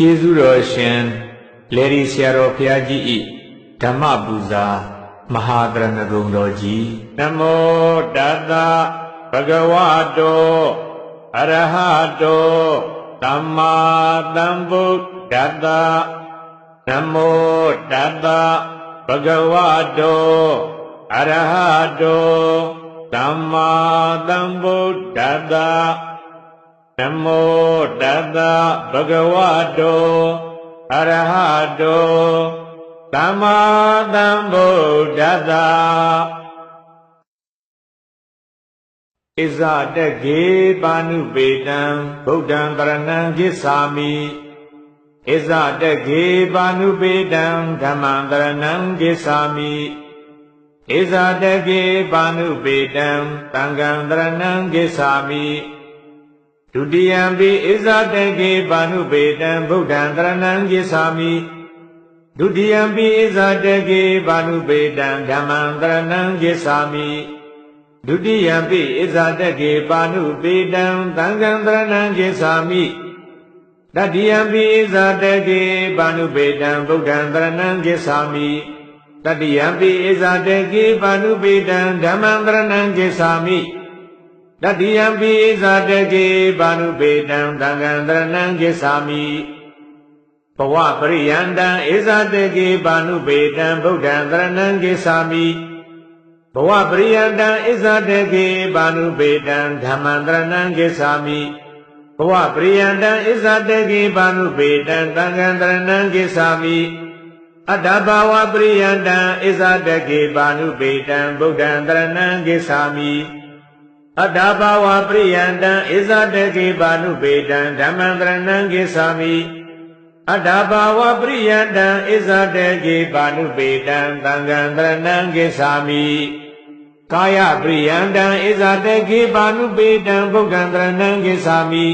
ကျေးဇူးတော်ရှင်လေရီဆရာတော်ဘုရားကြီး၏ဓမ္မပူဇာမဟာတရဏဂုံတော်ကြီးနမောတတဗုဒ္ဓဝါတောအရဟတောသမ္မာသမ္ဗုဒ္ဓတ္တနမောတတဗုဒ္ဓဝါတောအရဟတောသမ္မာသမ္ဗုဒ္ဓတ္တနမောတတဗုဒ္ဓဝါတောအရဟတောသမ္မာသမ္ဗုဒ္ဓတ္တဣဇတကေပါဏုပေတံဗုဒ္ဓံတရဏံဂစ္ဆာမိဣဇတကေပါဏုပေတံဓမ္မံတရဏံဂစ္ဆာမိဣဇတကေပါဏုပေတံသံဃံတရဏံဂစ္ဆာမိဒုတိယံပိဣဇတကေပါဏုပေတံဗုဒ္ဓံတရဏံဂစ္ဆာမိဒုတိယံပိဣဇတကေပါဏုပေတံဓမ္မံတရဏံဂစ္ဆာမိဒုတိယံပိဣဇတကေပါဏုပေတံသံဃံတရဏံဂစ္ဆာမိတတိယံပိဣဇတကေပါဏုပေတံဗုဒ္ဓံတရဏံဂစ္ဆာမိတတိယံပိဣဇတကေပါဏုပေတံဓမ္မံတရဏံဂစ္ဆာမိတတိယံပိဣဇတကေပါဏုပေတံသံဃံတရဏံဂစ္ဆာမိဘဝပရိယန္တံဣဇတကေပါဏုပေတံဗုဒ္ဓံတရဏံဂစ္ဆာမိဘဝပရိယန္တံဣဇတကေပါဏုပေတံဓမ္မံတရဏံဂစ္ဆာမိဘဝပရိယန္တံဣဇတကေပါဏုပေတံသံဃံတရဏံဂစ္ဆာမိအတ္တဘာဝပရိယန္တံဣဇတကေပါဏုပေတံဗုဒ္ဓံတရဏံဂစ္ဆာမိအတ္တဘာဝပရိယန္တံဣဇတကေပါဏုပေတံဓမ္မံတရဏံဂစ္ဆာမိအတ္တဘာဝပရိယန္တံဣဇတကေပါဏုပေတံသံဃံတရဏံဂစ္ဆာမိကာယပရိယန္တံဣဇတကေပါဏုပေတံဗုဒ္ဓံတရဏံဂစ္ဆာမိ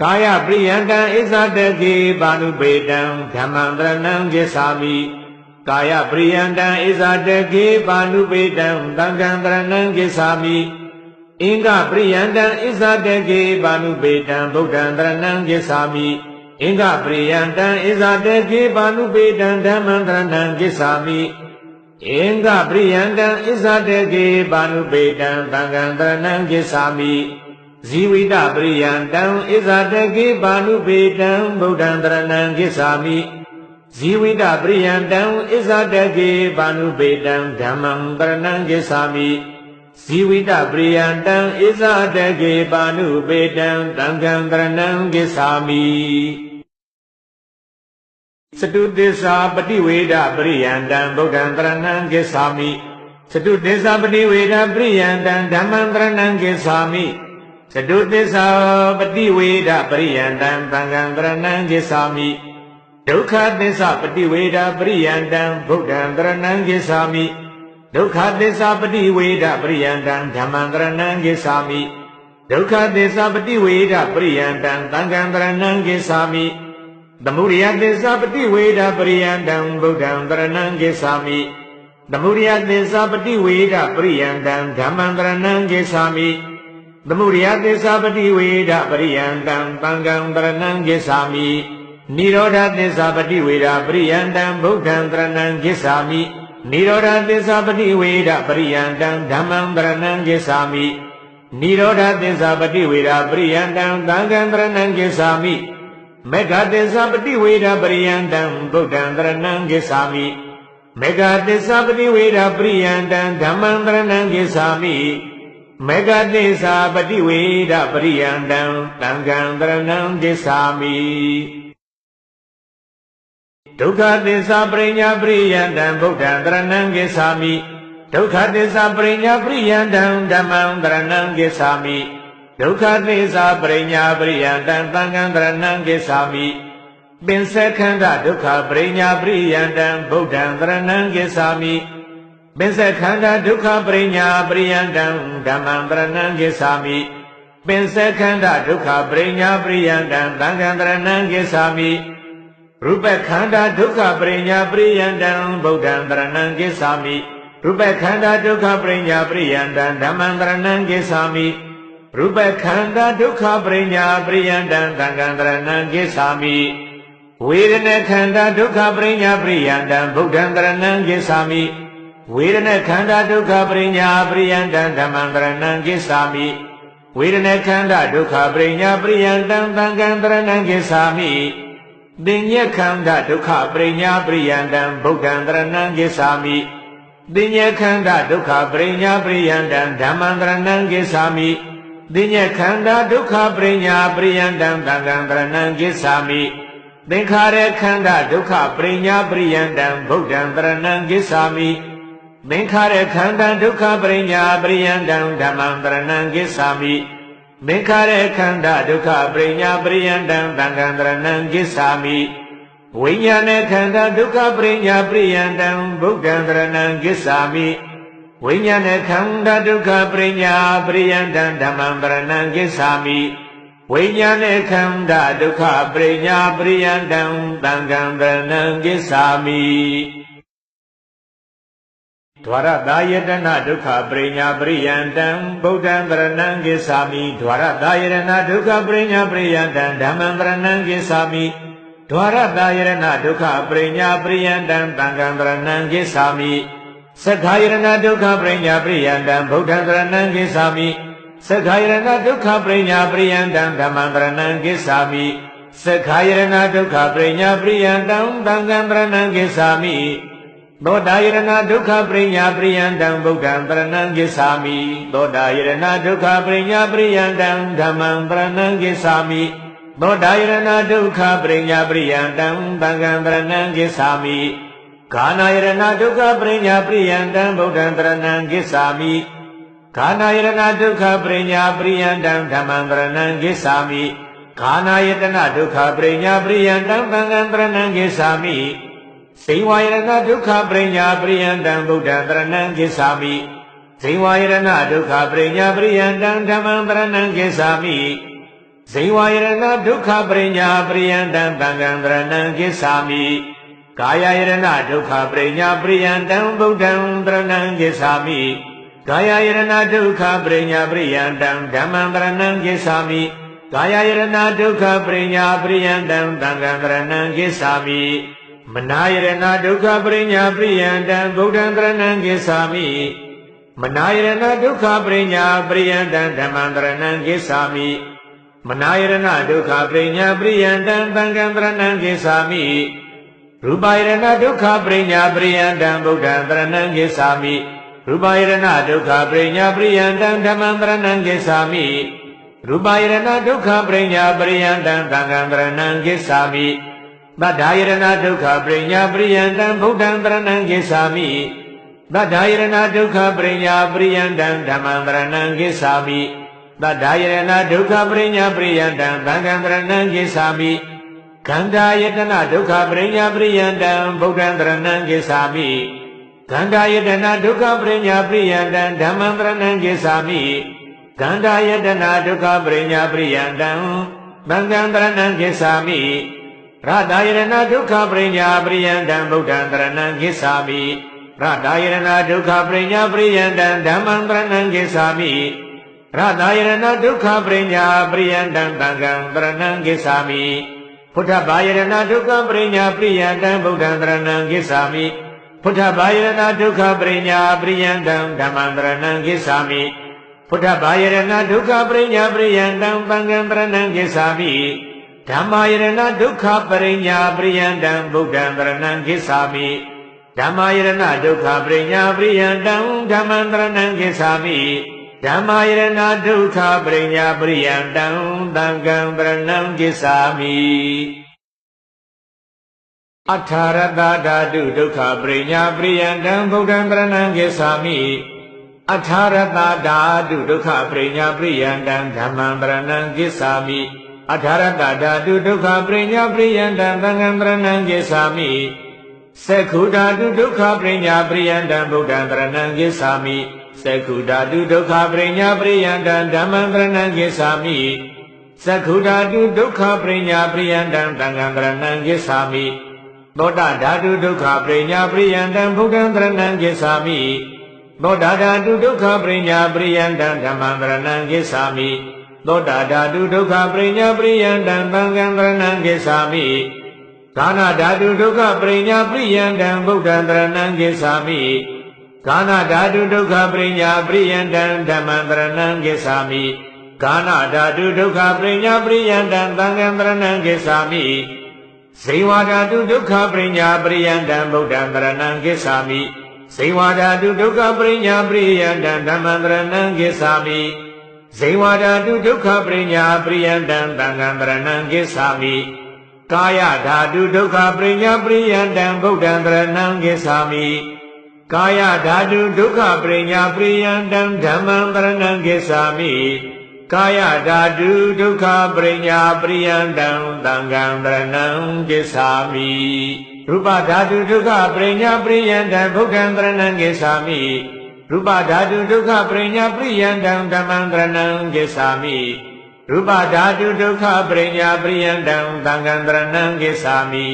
ကာယပရိယန္တံဣဇတကေပါဏုပေတံဓမ္မံတရဏံဂစ္ဆာမိကာယပရိယန္တံဣဇတကေပါဏုပေတံသံဃံတရဏံဂစ္ဆာမိအင်္ဂပရိယန္တံဣဇတကေပါဏုပေတံဗုဒ္ဓံတရဏံဂစ္ဆာမိအင်္ဂပရိယန္တံဣဇတကေပါဏုပေတံဓမ္မံတရဏံဂစ္ဆာမိအင်္ဂပရိယန္တံဣဇတကေပါဏုပေတံသံဃံတရဏံဂစ္ဆာမိဇီဝိတပရိယန္တံဣဇတကေပါဏုပေတံဗုဒ္ဓံတရဏံဂစ္ဆာမိဇီဝိတပရိယန္တံဣဇတကေပါဏုပေတံဓမ္မံတရဏံဂစ္ဆာမိဇီဝိတပရိယန္တံဣဇတကေပါဏုပေတံသံဃံတရဏံဂစ္ဆာမိစတုသစ္စာပฏิဝေဒပရိယန္တံဗုဒ္ဓံတရဏံဂစ္ဆာမိစတုသစ္စာပฏิဝေဒပရိယန္တံဓမ္မံတရဏံဂစ္ဆာမိစတုသစ္စာပฏิဝေဒပရိယန္တံသံဃံတရဏံဂစ္ဆာမိဒုက္ခသစ္စာပฏิဝေဒပရိယန္တံဗုဒ္ဓံတရဏံဂစ္ဆာမိဒုက္ခသစ္စာပฏิဝေဒပရိယန္တံဓမ္မံတရဏံဂစ္ဆာမိဒုက္ခသစ္စာပฏิဝေဒပရိယန္တံသံဃံတရဏံဂစ္ဆာမိသမုဒယသစ္စာပฏิဝေဒပရိယန္တံဗုဒ္ဓံတရဏံဂစ္ဆာမိသမုဒယသစ္စာပฏิဝေဒပရိယန္တံဓမ္မံတရဏံဂစ္ဆာမိသမုဒယသစ္စာပฏิဝေဒပရိယန္တံသံဃံတရဏံဂစ္ဆာမိနိရောဓသစ္စာပฏิဝေဒပရိယန္တံဗုဒ္ဓံတရဏံဂစ္ဆာမိနိရောဓသစ္စာပฏิဝေဒပရိယန္တံဓမ္မံတရဏံဂစ္ဆာမိနိရောဓသစ္စာပฏิဝေဒပရိယန္တံသံဃံတရဏံဂစ္ဆာမိမေဃသစ္စာပฏิဝေဒပရိယန္တံဗုဒ္ဓံတရဏံဂစ္ဆာမိမေဃသစ္စာပฏิဝေဒပရိယန္တံဓမ္မံတရဏံဂစ္ဆာမိမေဃသစ္စာပฏิဝေဒပရိယန္တံသံဃံတရဏံဂစ္ဆာမိဒုက္ခသစ္စာပရိညာပရိယန္တံဗုဒ္ဓံတရဏံဂစ္ဆာမိဒုက္ခသစ္စာပရိညာပရိယန္တံဓမ္မံတရဏံဂစ္ဆာမိဒုက္ခသစ္စာပရိညာပရိယန္တံသံဃံတရဏံဂစ္ဆာမိပင်စခန္ဓဒုက္ခပရိညာပရိယန္တံဗုဒ္ဓံတရဏံဂစ္ဆာမိပင်စခန္ဓဒုက္ခပရိညာပရိယန္တံဓမ္မံတရဏံဂစ္ဆာမိပင်စခန္ဓဒုက္ခပရိညာပရိယန္တံသံဃံတရဏံဂစ္ဆာမိရူပခန္ဓာဒုက္ခပရိညာပရိယန္တံဗုဒ္ဓံတရဏံဂစ္ဆာမိရူပခန္ဓာဒုက္ခပရိညာပရိယန္တံဓမ္မံတရဏံဂစ္ဆာမိရူပခန္ဓာဒုက္ခပရိညာပရိယန္တံသံဃံတရဏံဂစ္ဆာမိ ဝေဒနာခန္ဓာဒုက္ခပရိညာပရိယန္တံဗုဒ္ဓံတရဏံဂစ္ဆာမိဝေဒနာခန္ဓာဒုက္ခပရိညာပရိယန္တံဓမ္မံတရဏံဂစ္ဆာမိဝေဒနာခန္ဓာဒုက္ခပရိညာပရိယန္တံသံဃံတရဏံဂစ္ဆာမိသင်ညက်ခန္ဓာဒုက္ခပရိညာပရိယန္တံဗုဒ္ဓံတရဏံဂစ္ဆာမိသင်ညက်ခန္ဓာဒုက္ခပရိညာပရိယန္တံဓမ္မံတရဏံဂစ္ဆာမိသင်ညက်ခန္ဓာဒုက္ခပရိညာပရိယန္တံသံဃံတရဏံဂစ္ဆာမိသင်္ခါရခန္ဓာဒုက္ခပရိညာပရိယန္တံဗုဒ္ဓံတရဏံဂစ္ဆာမိသင်္ခါရခန္ဓာဒုက္ခပရိညာပရိယန္တံဓမ္မံတရဏံဂစ္ဆာမိသင်္ခါရခန္ဓာဒုက္ခပရိညာပရိယန္တံသံဃံတရဏံဂစ္ဆာမိဝိညာဏခန္ဓာဒုက္ခပရိညာပရိယန္တံဗုဒ္ဓံတရဏံဂစ္ဆာမိဝိညာဏခန္ဓာဒုက္ခပရိညာပရိယန္တံဓမ္မံတရဏံဂစ္ဆာမိဝိညာဏခန္ဓာဒုက္ခပရိညာပရိယန္တံသံဃံတရဏံဂစ္ဆာမိဒွါရသာယတနာဒုက္ခပရိညာပရိယန္တံဗုဒ္ဓံတရဏံဂစ္ဆာမိဒွါရသာယတနာဒုက္ခပရိညာပရိယန္တံဓမ္မံတရဏံဂစ္ဆာမိဒွါရသာယတနာဒုက္ခပရိညာပရိယန္တံသံဃံတရဏံဂစ္ဆာမိသက္ခာယတနာဒုက္ခပရိညာပရိယန္တံဗုဒ္ဓံတရဏံဂစ္ဆာမိသက္ခာယတနာဒုက္ခပရိညာပရိယန္တံဓမ္မံတရဏံဂစ္ဆာမိသက္ခာယတနာဒုက္ခပရိညာပရိယန္တံသံဃံတရဏံဂစ္ဆာမိသောတာယတနာဒုက္ခပရိညာပရိယန္တံဗုဒ္ဓံတရဏံဂစ္ဆာမိသောတာယတနာဒုက္ခပရိညာပရိယန္တံဓမ္မံတရဏံဂစ္ဆာမိသောတာယတနာဒုက္ခပရိညာပရိယန္တံသံဃံတရဏံဂစ္ဆာမိကာနာယတနာဒုက္ခပရိညာပရိယန္တံဗုဒ္ဓံတရဏံဂစ္ဆာမိကာနာယတနာဒုက္ခပရိညာပရိယန္တံဓမ္မံတရဏံဂစ္ဆာမိကာနာယတနာဒုက္ခပရိညာပရိယန္တံသံဃံတရဏံဂစ္ဆာမိစေဝယတနာဒုက္ခပရိညာပရိယန္တံဗုဒ္ဓံတရဏံဂစ္ဆာမိစေဝယတနာဒုက္ခပရိညာပရိယန္တံဓမ္မံတရဏံဂစ္ဆာမိစေဝယတနာဒုက္ခပရိညာပရိယန္တံသံဃံတရဏံဂစ္ဆာမိကာယယတနာဒုက္ခပရိညာပရိယန္တံဗုဒ္ဓံတရဏံဂစ္ဆာမိကာယယတနာဒုက္ခပရိညာပရိယန္တံဓမ္မံတရဏံဂစ္ဆာမိကာယယတနာဒုက္ခပရိညာပရိယန္တံသံဃံတရဏံဂစ္ဆာမိမနာယတနာဒုက္ခပရိညာပရိယန္တံဗုဒ္ဓံတရဏံဂစ္ဆာမိမနာယတနာဒုက္ခပရိညာပရိယန္တံဓမ္မံတရဏံဂစ္ဆာမိမနာယတနာဒုက္ခပရိညာပရိယန္တံသံဃံတရဏံဂစ္ဆာမိရူပယတနာဒုက္ခပရိညာပရိယန္တံဗုဒ္ဓံတရဏံဂစ္ဆာမိရူပယတနာဒုက္ခပရိညာပရိယန္တံဓမ္မံတရဏံဂစ္ဆာမိရူပယတနာဒုက္ခပရိညာပရိယန္တံသံဃံတရဏံဂစ္ဆာမိသတ္ထာယတနာဒုက္ခပရိညာပရိယန္တံဗုဒ္ဓံတရဏံဂစ္ဆာမိသတ္ထာယတနာဒုက္ခပရိညာပရိယန္တံဓမ္မံတရဏံဂစ္ဆာမိသတ္ထာယတနာဒုက္ခပရိညာပရိယန္တံသံဃံတရဏံဂစ္ဆာမိခန္ဓာယတနာဒုက္ခပရိညာပရိယန္တံဗုဒ္ဓံတရဏံဂစ္ဆာမိခန္ဓာယတနာဒုက္ခပရိညာပရိယန္တံဓမ္မံတရဏံဂစ္ဆာမိခန္ဓာယတနာဒုက္ခပရိညာပရိယန္တံသံဃံတရဏံဂစ္ဆာမိရတယတနာဒုက္ခပရိညာပရိယန္တံဗုဒ္ဓံတရဏံဂစ္ဆာမိရတယတနာဒုက္ခပရိညာပရိယန္တံဓမ္မံတရဏံဂစ္ဆာမိရတယတနာဒုက္ခပရိညာပရိယန္တံသံဃံတရဏံဂစ္ဆာမိဖုထဘာယတနာဒုက္ခပရိညာပရိယန္တံဗုဒ္ဓံတရဏံဂစ္ဆာမိဖုထဘာယတနာဒုက္ခပရိညာပရိယန္တံဓမ္မံတရဏံဂစ္ဆာမိဖုထဘာယတနာဒုက္ခပရိညာပရိယန္တံသံဃံတရဏံဂစ္ဆာမိဓမ္မာယတနာဒုက္ခပရိညာပရိယန္တံဗုဒ္ဓံတရဏံဂစ္ဆာမိဓမ္မာယတနာဒုက္ခပရိညာပရိယန္တံဓမ္မံတရဏံဂစ္ဆာမိဓမ္မာယတနာဒုက္ခပရိညာပရိယန္တံသံဃံတရဏံဂစ္ဆာမိအထာရတဓာတုဒုက္ခပရိညာပရိယန္တံဗုဒ္ဓံတရဏံဂစ္ဆာမိအထာရတဓာတုဒုက္ခပရိညာပရိယန္တံဓမ္မံတရဏံဂစ္ဆာမိအထာရတဓာတုဒုက္ခပရိညာပရိယန္တံသံဃံတရဏံဂစ္ဆာမိသက္ခုဓာတုဒုက္ခပရိညာပရိယန္တံဗုဒ္ဓံတရဏံဂစ္ဆာမိသက္ခုဓာတုဒုက္ခပရိညာပရိယန္တံဓမ္မံတရဏံဂစ္ဆာမိသက္ခုဓာတုဒုက္ခပရိညာပရိယန္တံသံဃံတရဏံဂစ္ဆာမိသောတာဓာတုဒုက္ခပရိညာပရိယန္တံဗုဒ္ဓံတရဏံဂစ္ဆာမိသောတာဓာတုဒုက္ခပရိညာပရိယန္တံဓမ္မံတရဏံဂစ္ဆာမိသောတာဓာတုဒုက္ခပရိညာပရိယန္တံသံဃံတရဏံဂစ္ဆာမိ Kana dhatu dukkha prinya priyandam buddham dharanam gissami Kana dhatu dukkha prinya priyandam dhammam dharanam gissami Kana dhatu dukkha prinya priyandam thankam dharanam gissami Seiva dhatu dukkha prinya priyandam buddham dharanam gissami Seiva dhatu dukkha prinya priyandam dhammam dharanam gissami Seiva dhatu dukkha prinya priyandam thankam dharanam gissami Kaya dhatu dukkha prinya priyandam buddham dharanam gissami Kaya dhatu dukkha prinya priyandam dhammam dharanam gissami Kaya dhatu dukkha prinya priyandam thankam dharanam gissami Rupa dhatu dukkha prinya priyandam buddham dharanam gissami Rupa dhatu dukkha prinya priyandam dhammam dharanam gissami Rupa dhatu dukkha prinya priyandam thankam dharanam gissami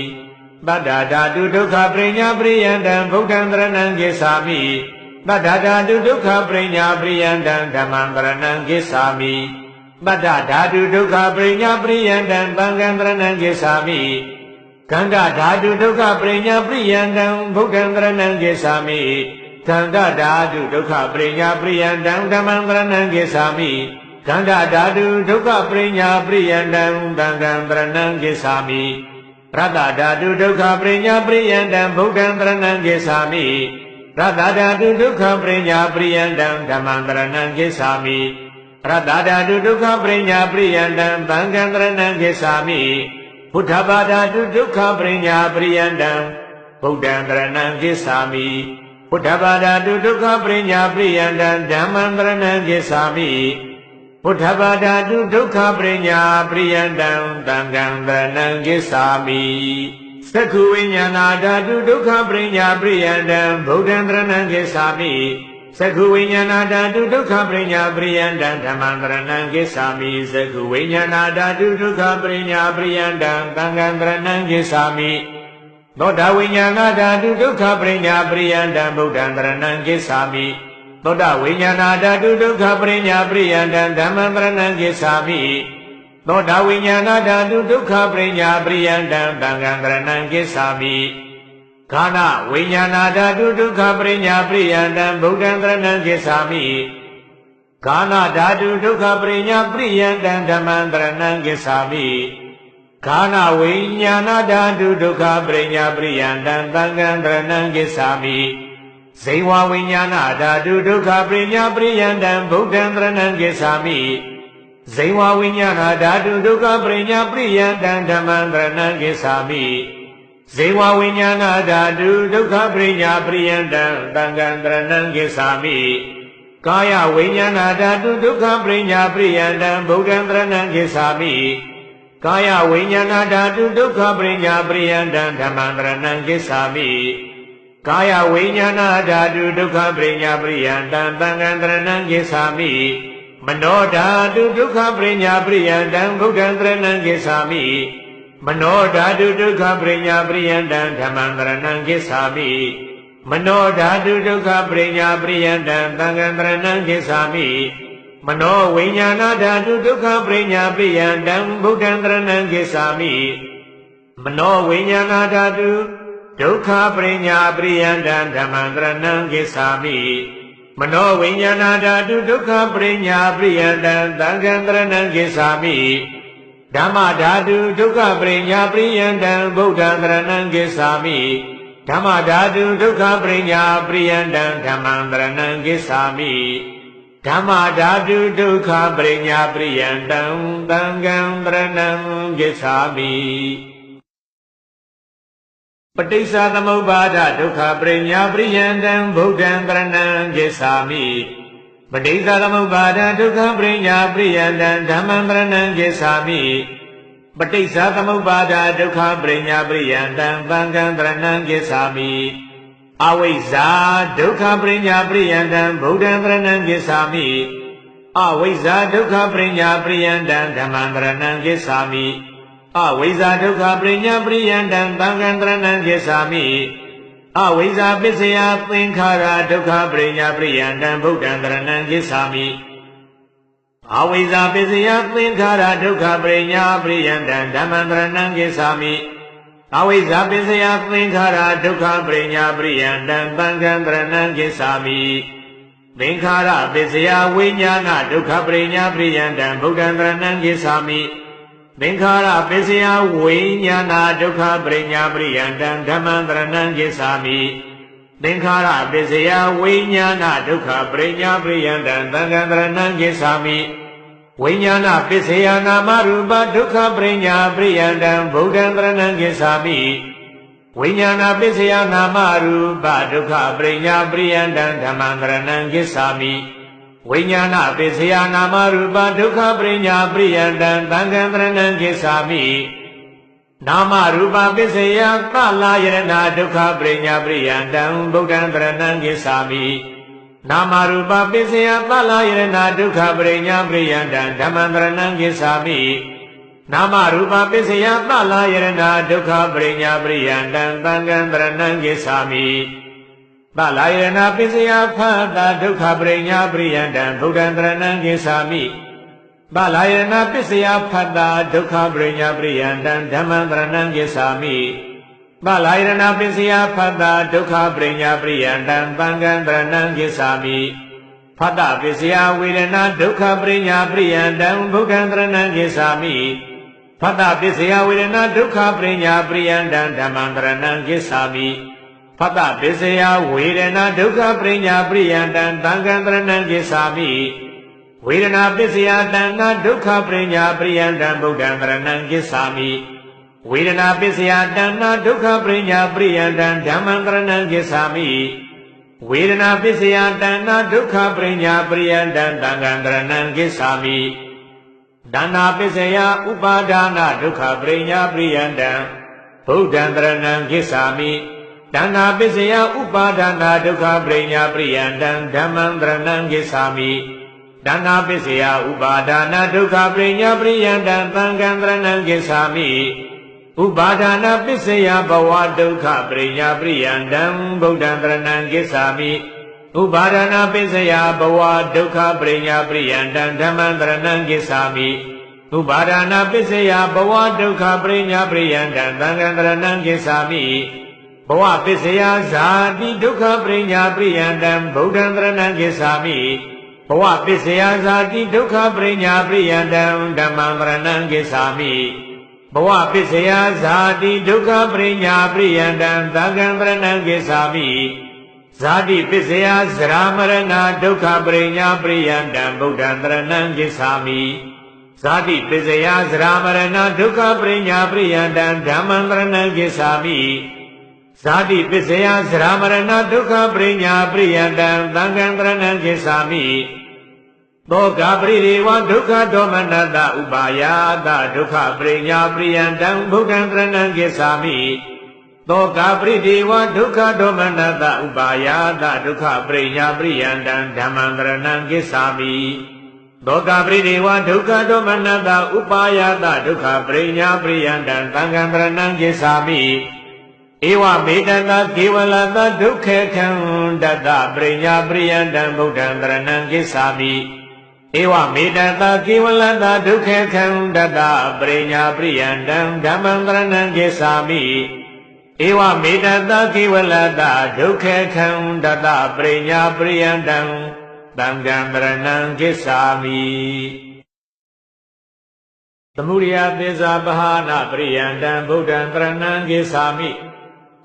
Bada dhatu dukkha prinya priyandam buddham dharanam gissami Bada dhatu dukkha prinya priyandam dhammam dharanam gissami Bada dhatu dukkha prinya priyandam thankam dharanam gissami Kanda dhatu dukkha prinya priyandam buddham dharanam gissami Kanda dhatu dukkha prinya priyandam dhammam dharanam gissami Kanda dhatu dukkha prinya priyandam thankam dharanam gissami Rata dhatu dukkha prinya priyandam buddham dharanam gissami Rata dhatu dukkha prinya priyandam dhammam dharanam gissami Rata dhatu dukkha prinya priyandam thankam dharanam gissami Buddhapa dhatu dukkha prinya priyandam buddham dharanam gissami Buddhapa dhatu dukkha prinya priyandam dhammam dharanam gissami Buddhapa dhatu dukkha prinya priyandam thankam dharanam gissami Sakhu viññāna dhatu dukkha prinya priyandam buddham dharanam gissami Sakhu viññāna dhatu dukkha prinya priyandam dhammam dharanam gissami Sakhu viññāna dhatu dukkha prinya priyandam thankam dharanam gissami Thoda viññāna dhatu dukkha prinya priyandam buddham dharanam gissami Thoda viññāna dhatu dukkha prinya priyandam dhammam dharanam gissami Thoda viññāna dhatu dukkha prinya priyandam thankam dharanam gissami Kana viññāna dhatu dukkha prinya priyandam buddham dharanam gissami Kana dhatu dukkha prinya priyandam dhammam dharanam gissami Kana viññāna dhatu dukkha prinya priyandam thankam dharanam gissami Seiva viññāna dhatu dukkha prinya priyandam buddham dharanam gissami Seiva viññāna dhatu dukkha prinya priyandam dhammam dharanam gissami Seiva viññāna dhatu dukkha prinya priyandam thankam dharanam gissami Kaya viññāna dhatu dukkha prinya priyandam buddham dharanam gissami Kaya viññāna dhatu dukkha prinya priyandam dhammam dharanam gissami Kaya viññāna dhatu dukkha prinya priyandam thankam dharanam gissami Mano dhatu dukkha prinya priyandam buddham dharanam gissami Mano dhatu dukkha prinya priyandam dhammam dharanam gissami Mano dhatu dukkha prinya priyandam thankam dharanam gissami Mano viññāna dhatu dukkha prinya priyandam buddham dharanam gissami Mano viññāna dhatu dukkha prinya priyandam dhammam dharanam gissami Mano viññāna dhatu dukkha prinya priyandam thankam dharanam gissami Dhamma dhatu dukkha prinya priyandam buddham dharanam gissami Dhamma dhatu dukkha prinya priyandam dhammam dharanam gissami Dhamma dhatu dukkha prinya priyandam thankam dharanam gissami Paticca samuppada dukkha prinya priyandam buddham dharanam gissami Paticca samuppada dukkha prinya priyandam dhammam dharanam gissami Paticca samuppada dukkha prinya priyandam thankam dharanam gissami Avijja dukkha prinya priyandam buddham dharanam gissami Avijja dukkha prinya priyandam dhammam dharanam gissami Avijja dukkha prinya priyandam thankam dharanam gissami Avijja pissaya thingkhara dukkha prinya priyandam buddham dharanam gissami Avijja pissaya thingkhara dukkha prinya priyandam dhammam dharanam gissami အဝိဇ္ဇာပစ္စယသင်္ခါရဒုက္ခပရိညာပရိယန္တံသံဃံတရဏံကိစ္ဆာမိသင်္ခါရပစ္စယဝိညာဏဒုက္ခပရိညာပရိယန္တံဗုဒ္ဓံတရဏံကိစ္ဆာမိသင်္ခါရပစ္စယဝိညာဏဒုက္ခပရိညာပရိယန္တံဓမ္မံတရဏံကိစ္ဆာမိသင်္ခါရပစ္စယဝိညာဏဒုက္ခပရိညာပရိယန္တံသံဃံတရဏံကိစ္ဆာမိဝိညာဏပစ္စယနာမရူပဒုက္ခပရိညာပရိယန္တံဗုဒ္ဓံတရဏံကိစ္ဆာမိဝိညာဏပစ္စယနာမရူပဒုက္ခပရိညာပရိယန္တံဓမ္မံတရဏံကိစ္ဆာမိဝိညာဏပစ္စယနာမရူပဒုက္ခပရိညာပရိယန္တံသံဃံတရဏံကိစ္ဆာမိနာမရူပပစ္စယသလာယရဏဒုက္ခပရိညာပရိယန္တံဗုဒ္ဓံတရဏံကိစ္ဆာမိနာမရူပပစ္စယသလာယရဏဒုက္ခပရိညာပရိယန္တံဓမ္မံတရဏံကိစ္ဆာမိနာမရူပပစ္စယသလာယရဏဒုက္ခပရိညာပရိယန္တံသံဃံတရဏံကိစ္ဆာမိသလာယရဏပစ္စယဖတ်တာဒုက္ခပရိညာပရိယန္တံဗုဒ္ဓံတရဏံကိစ္ဆာမိသလာယရဏပစ္စယဖတ်တာဒုက္ခပရိညာပရိယန္တံဓမ္မံတရဏံကိစ္ဆာမိသလာယရဏပစ္စယဖတ်တာဒုက္ခပရိညာပရိယန္တံသံဃံတရဏံကိစ္ဆာမိဖတ်တာပစ္စယဝေဒနာဒုက္ခပရိညာပရိယန္တံဗုဒ္ဓံတရဏံကိစ္ဆာမိဖတ်တာပစ္စယဝေဒနာဒုက္ခပရိညာပရိယန္တံဓမ္မံတရဏံကိစ္ဆာမိဖတ်တာပစ္စယဝေဒနာဒုက္ခပရိညာပရိယန္တံသံဃံတရဏံကိစ္ဆာမိဝေဒနာပစ္စယတဏ္ဍဒုက္ခပရိညာပရိယန္တံဗုဒ္ဓံတရဏံကိစ္ဆာမိဝေဒနာပစ္စယတဏ္ဍဒုက္ခပရိညာပရိယန္တံဓမ္မံတရဏံကိစ္ဆာမိဝေဒနာပစ္စယတဏ္ဍဒုက္ခပရိညာပရိယန္တံသံဃံတရဏံကိစ္ဆာမိတဏ္ဍပစ္စယဥပါဒါနဒုက္ခပရိညာပရိယန္တံဗုဒ္ဓံတရဏံကိစ္ဆာမိတဏ္ဍပစ္စယဥပါဒါနဒုက္ခပရိညာပရိယန္တံဓမ္မံတရဏံကိစ္ဆာမိတဏ္ဍပစ္စယဥပါဒါနဒုက္ခပရိညာပရိယန္တံသံဃံတရဏံကိစ္ဆာမိဥပါဒါနပစ္စယဘဝဒုက္ခပရိညာပရိယန္တံဗုဒ္ဓံတရဏံကိစ္ဆာမိဥပါဒါနပစ္စယဘဝဒုက္ခပရိညာပရိယန္တံဓမ္မံတရဏံကိစ္ဆာမိဥပါဒါနပစ္စယဘဝဒုက္ခပရိညာပရိယန္တံသံဃံတရဏံကိစ္ဆာမိဘဝပစ္စယဇာတိဒုက္ခပရိညာပရိယန္တံဗုဒ္ဓံတရဏံကိစ္ဆာမိဘဝပစ္စယဇာတိဒုက္ခပရိညာပရိယန္တံဓမ္မံတရဏံကိစ္ဆာမိဘဝပစ္စယဇာတိဒုက္ခပရိညာပရိယန္တံသံဃံတရဏံကိစ္ဆာမိဇာတိပစ္စယဇရာမရဏဒုက္ခပရိညာပရိယန္တံဗုဒ္ဓံတရဏံကိစ္ဆာမိဇာတိပစ္စယဇရာမရဏဒုက္ခပရိညာပရိယန္တံဓမ္မံတရဏံကိစ္ဆာမိဇာတိပစ္စယဇရာမရဏဒုက္ခပရိညာပရိယန္တံသံဃံတရဏံကိစ္ဆာမိသောကပရိဒေဝဒုက္ခဒေါမနတဥပါယတဒုက္ခပရိညာပရိယန္တံဗုဒ္ဓံတရဏံကိစ္ဆာမိသောကပရိဒေဝဒုက္ခဒေါမနတဥပါယတဒုက္ခပရိညာပရိယန္တံဓမ္မံတရဏံကိစ္ဆာမိသောကပရိဒေဝဒုက္ခဒေါမနတဥပါယတဒုက္ခပရိညာပရိယန္တံသံဃံတရဏံကိစ္ဆာမိဧဝမေတ္တကေဝလတဒုက္ခေခန္တတပရိညာပရိယန္တံဗုဒ္ဓံတရဏံကိစ္ဆာမိဧဝမေတ္တကေဝလတဒုက္ခေခန္တတပရိညာပရိယန္တံဓမ္မံတရဏံကိစ္ဆာမိဧဝမေတ္တကေဝလတဒုက္ခေခန္တတပရိညာပရိယန္တံသံဃံတရဏံကိစ္ဆာမိသမုဒယသစ္စာပဟာနာပရိယန္တံဗုဒ္ဓံတရဏံကိစ္ဆာမိ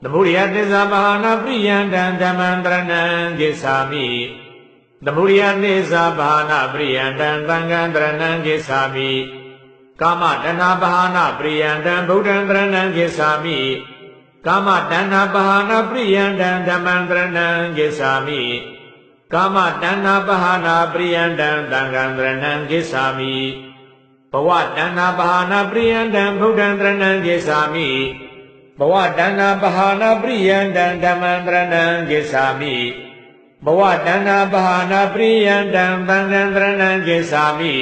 သမုဒယသစ္စာပဟာနာပရိယန္တံဓမ္မံတရဏံကိစ္ဆာမိသမုဒယသစ္စာပဟာနာပရိယန္တံသံဃံတရဏံကိစ္ဆာမိကာမတဏ္ဍပဟာနာပရိယန္တံဗုဒ္ဓံတရဏံကိစ္ဆာမိကာမတဏ္ဍပဟာနာပရိယန္တံဓမ္မံတရဏံကိစ္ဆာမိကာမတဏ္ဍပဟာနာပရိယန္တံသံဃံတရဏံကိစ္ဆာမိဘဝတဏ္ဍပဟာနာပရိယန္တံဗုဒ္ဓံတရဏံကိစ္ဆာမိဘဝတဏ္ဍပဟာနာပရိယန္တံဓမ္မံတရဏံကိစ္ဆာမိဘဝတဏ္ဍပဟာနာပရိယန္တံသံဃံတရဏံကိစ္ဆာမိ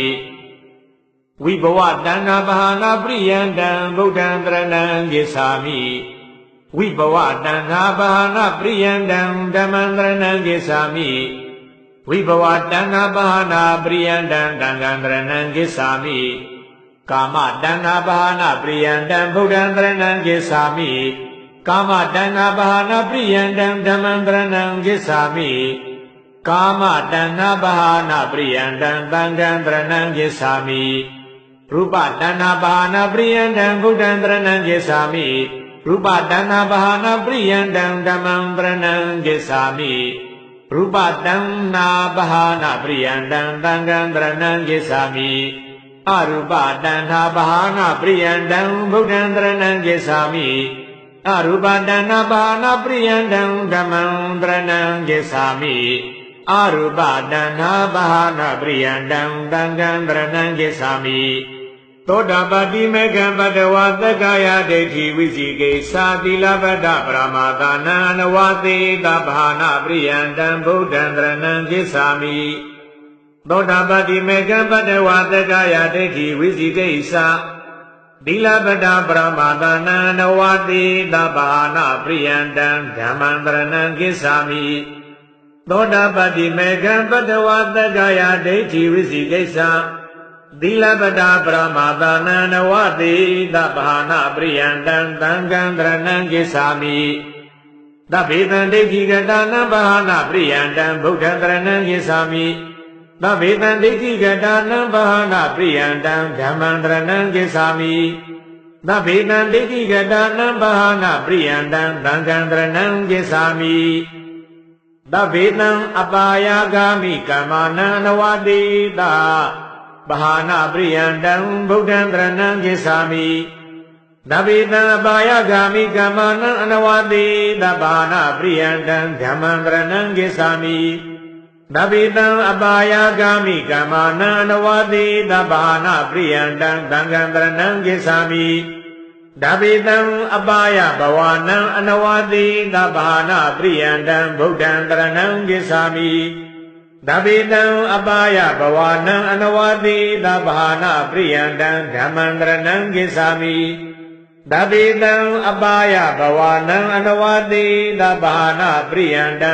ဝိဘဝတဏ္ဍပဟာနာပရိယန္တံဗုဒ္ဓံတရဏံကိစ္ဆာမိဝိဘဝတဏ္ဍပဟာနာပရိယန္တံဓမ္မံတရဏံကိစ္ဆာမိဝိဘဝတဏ္ဍပဟာနာပရိယန္တံသံဃံတရဏံကိစ္ဆာမိ ကာမတဏ္ဍာဘာနာပရိယန္တံဗုဒ္ဓံတရဏံဂစ္ဆာမိကာမတဏ္ဍာဘာနာပရိယန္တံဓမ္မံတရဏံဂစ္ဆာမိကာမတဏ္ဍာဘာနာပရိယန္တံသံဃံတရဏံဂစ္ဆာမိရူပတဏ္ဍာဘာနာပရိယန္တံဗုဒ္ဓံတရဏံဂစ္ဆာမိရူပတဏ္ဍာဘာနာပရိယန္တံဓမ္မံတရဏံဂစ္ဆာမိရူပတဏ္ဍာဘာနာပရိယန္တံသံဃံတရဏံဂစ္ဆာမိအရူပတဏ္ဍာဘာနာပရိယန္တံဗုဒ္ဓံတရဏံဂစ္ဆာမိအရူပတဏ္ဍာဘာနာပရိယန္တံဓမ္မံတရဏံဂစ္ဆာမိအရူပတဏ္ဍာဘာနာပရိယန္တံသံဃံတရဏံဂစ္ဆာမိသောတာပတိမေကံပတဝသက္ကာယဒိဋ္ဌိဝိဇိကိသာသီလဗတ္တပရမသာနံအနဝသေတဘာနာပရိယန္တံဗုဒ္ဓံတရဏံဂစ္ဆာမိသောတာပတိမေကံပတဝသက္ကာယဒိဋ္ဌိဝိဇိကိသာသီလဗတ္တပရမသာနံအနဝသေတဘာနာပရိယန္တံဓမ္မံတရဏံဂစ္ဆာမိသောတာပတိမေကံပတဝသက္ကာယဒိဋ္ဌိဝိဇိကိသာသီလဗတ္တပရမသာနံနဝတိသဗ္ဗဟာနာပရိယန္တံသံဃံတရဏံဂစ္ဆာမိသဗ္ဗေတံဒိဋ္ဌိကတာနံဗဟာနာပရိယန္တံဗုဒ္ဓံတရဏံဂစ္ဆာမိသဗ္ဗေတံဒိဋ္ဌိကတာနံဗဟာနာပရိယန္တံဓမ္မံတရဏံဂစ္ဆာမိသဗ္ဗေတံဒိဋ္ဌိကတာနံဗဟာနာပရိယန္တံသံဃံတရဏံဂစ္ဆာမိသဗ္ဗေတံအပါယဂာမိကမ္မာနံနဝတိသဘာနာပရိယန္တံဗုဒ္ဓံတရဏံဂစ္ဆာမိသဗ္ဗေတံအပါယဂာမိကမ္မာနံအနဝတိသဗ္ဗာနာပရိယန္တံဓမ္မံတရဏံဂစ္ဆာမိသဗ္ဗေတံအပါယဂာမိကမ္မာနံအနဝတိသဗ္ဗာနာပရိယန္တံသံဃံတရဏံဂစ္ဆာမိသဗ္ဗေတံအပါယဘဝနံအနဝတိသဗ္ဗာနာပရိယန္တံဗုဒ္ဓံတရဏံဂစ္ဆာမိသဗ္ဗေတံအပါယဘဝနံအနဝတိသဗ္ဗဟာနာပရိယန္တံဓမ္မံတရဏံဂစ္ဆာမိသဗ္ဗေတံအပါယဘဝနံအနဝတိသဗ္ဗဟာနာပရိယန္တံ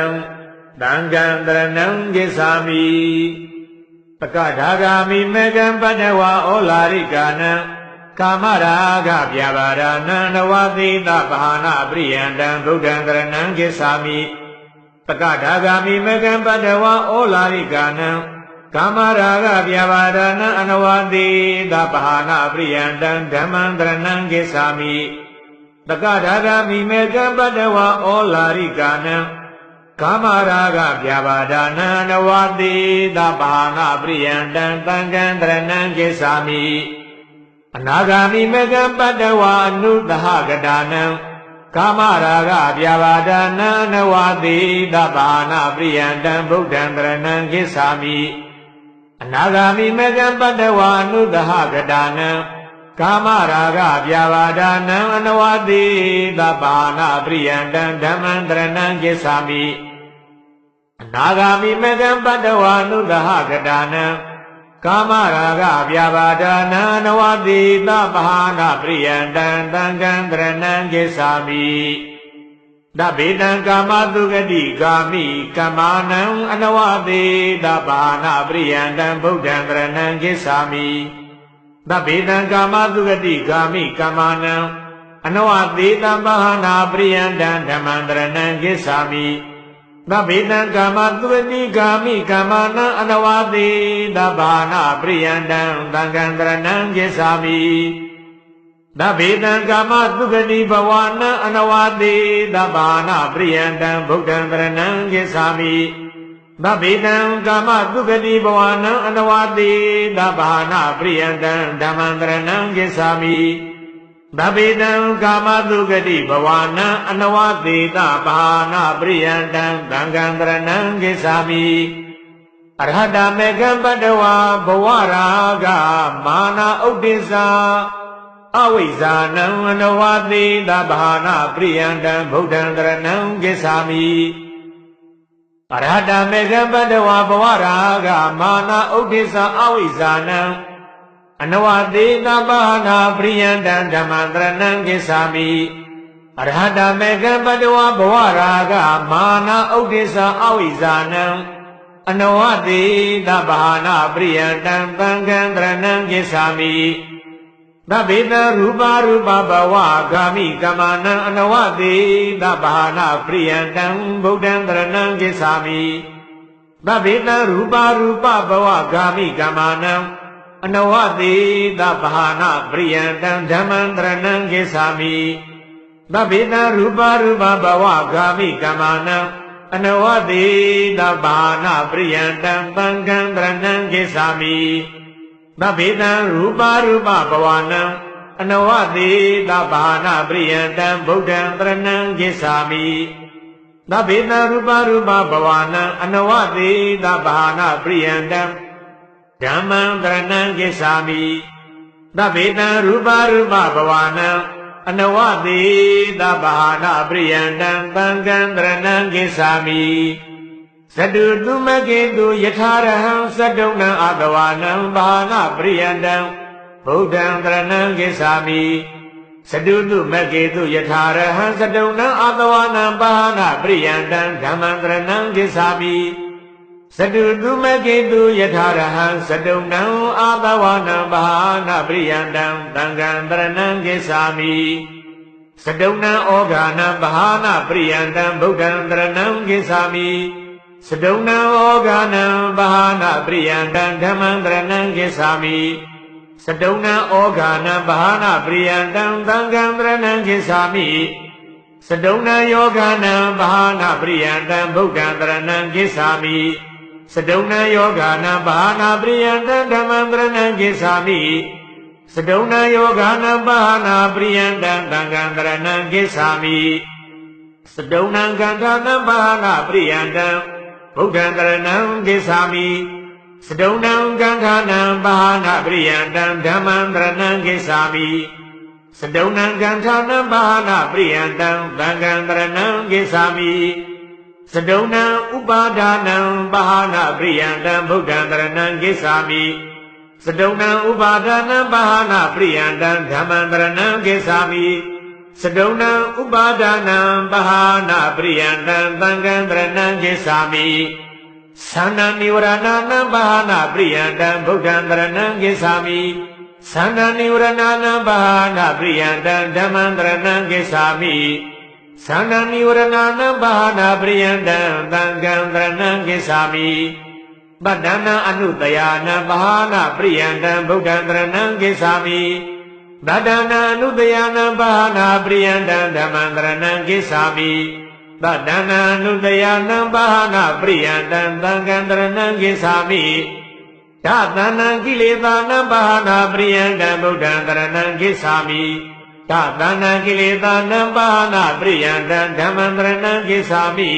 သံဃံတရဏံဂစ္ဆာမိပကထာဂာမိမေကံပတ္တဝါဩလာရိကာနံကာမရာဂဗျာပါဒနာနဝတိသဗ္ဗဟာနာပရိယန္တံဗုဒ္ဓံတရဏံဂစ္ဆာမိပကထာဂာမိမေကံပတ္တဝါဩလာရိကာနံကာမရာဂဗျာပါဒနာအနဝတိသဗ္ဗဟာနာပရိယန္တံဓမ္မံတရဏံဂစ္ဆာမိပကထာဂာမိမေကံပတ္တဝါဩလာရိကာနံကာမရာဂဗျာပါဒနာအနဝတိသဗ္ဗဟာနာပရိယန္တံသံဃံတရဏံဂစ္ဆာမိအနာဂာမိမေကံပတ္တဝါအနုသဟကတာနံကာမရာဂဗျာပါဒနာနဝတိသဗ္ဗဟာနာပရိယန္တံဗုဒ္ဓံတရဏံဂစ္ဆာမိအနာဂာမိမေကံပတ္တဝါအနုသဟကတာနံကာမရာဂဗျာပါဒနာအနဝတိသဗ္ဗဟာနာပရိယန္တံဓမ္မံတရဏံဂစ္ဆာမိအနာဂာမိမေကံပတ္တဝါအနုသဟကတာနံကာမရာဂဗျာပါဒနာနဝတိသဗ္ဗဟာနာပရိယန္တံသံဃံတရဏံဂစ္ဆာမိသဗ္ဗေတံကာမတုဂတိကာမိကမ္မာနံအနဝတိသဗ္ဗဟာနာပရိယန္တံဗုဒ္ဓံတရဏံဂစ္ဆာမိသဗ္ဗေတံကာမတုဂတိကာမိကမ္မာနံအနဝတိသဗ္ဗဟာနာပရိယန္တံဓမ္မံတရဏံဂစ္ဆာမိသဗ္ဗေတံကာမတုဂတိကာမိကမ္မာနံအနဝတိသဗ္ဗဟာနာပရိယန္တံသံဃံတရဏံဂစ္ဆာမိသဗ္ဗေတံကာမတုဂတိဘဝနံအနဝတိသဗ္ဗဟာနာပရိယန္တံဗုဒ္ဓံတရဏံဂစ္ဆာမိသဗ္ဗေတံကာမတုဂတိဘဝနံအနဝတိသဗ္ဗဟာနာပရိယန္တံဓမ္မံတရဏံဂစ္ဆာမိသဗ္ဗေတံကာမတုဂတိဘဝနံအနဝတိသဗ္ဗဟာနာပရိယန္တံသံဃံတရဏံဂစ္ဆာမိအရဟတမေကံပတ္တဝါဘဝရာဂမာနာဥဒ္ဒေသာအဝိဇ္ဇာနံအနဝတိသဗ္ဗဟာနာပရိယန္တံဗုဒ္ဓံတရဏံဂစ္ဆာမိအရဟတမေကံပတ္တဝါဘဝရာဂမာနာဥဒ္ဒေသာအဝိဇ္ဇာနံအနဝတိသဗ္ဗဟာနာပရိယန္တံဓမ္မံတရဏံဂစ္ဆာမိအရဟတမေကံပတ္တဝါဘဝရာဂမာနာဥဒ္ဒေသာအဝိဇ္ဇာနံအနဝတိသဗ္ဗဟာနာပရိယန္တံသံဃံတရဏံဂစ္ဆာမိ Tabeta rupa rupa bawa kami kamana anawati tabahana priyantang buddhang taranang kisami. Tabeta rupa rupa bawa kami kamana anawati tabahana priyantang dhammang taranang kisami. Tabeta rupa rupa bawa kami kamana anawati tabahana priyantang banggang taranang kisami. Tabeta rupa rupa bawanam anawati tabahana priyantang buddhang taranang kisami. Tabeta rupa rupa bawanam anawati tabahana priyantang dhammang taranang kisami. Tabeta rupa rupa bawanam anawati tabahana priyantang banggang taranang kisami. Sadu tumaketu yatharaham sadunang adawanam bahana priyantang buddhang taranang kisami. Sadu tumaketu yatharaham sadunang adawanam bahana priyantang dhammang taranang kisami. Sadu tumaketu yatharaham sadunang adawanam bahana priyantang banggang taranang kisami. Sadunang ogana bahana priyantang buddhang taranang kisami. Sadunang ogana bahana priyantang dhammang taranang kisami. Sadunang ogana bahana priyantang banggang taranang kisami. Sadunang yogana bahana priyantang buddhang taranang kisami. Sadunang yogana bahana priyantang dhammang taranang kisami. Sadunang yogana bahana priyantang banggang taranang kisami. Sadunang gandhana bahana priyantang buddhang taranang kisami. Sadunang gandhana bahana priyantang dhammang taranang kisami. Sadunang gandhana bahana priyantang banggang taranang kisami. Sadunang upadana bahana priyantang buddhang taranang kisami. Sadunang upadana bahana priyantang dhammang taranang kisami. Sadunang upadana bahana priyantang banggang taranang kisami. Sana niwaranana bahana priyantang buddhang taranang kisami. Sana niwaranana bahana priyantang dhammang taranang kisami. Sana niwaranana bahana priyantang banggang taranang kisami. Badana anutayana bahana priyantang buddhang taranang kisami. Badana anutayana bahana priyantang dhammang taranang kisami. Badana anutayana bahana priyantang banggang taranang kisami. Tatana kiletana bahana priyantang buddhang taranang kisami. Tatana kiletana bahana priyantang dhammang taranang kisami.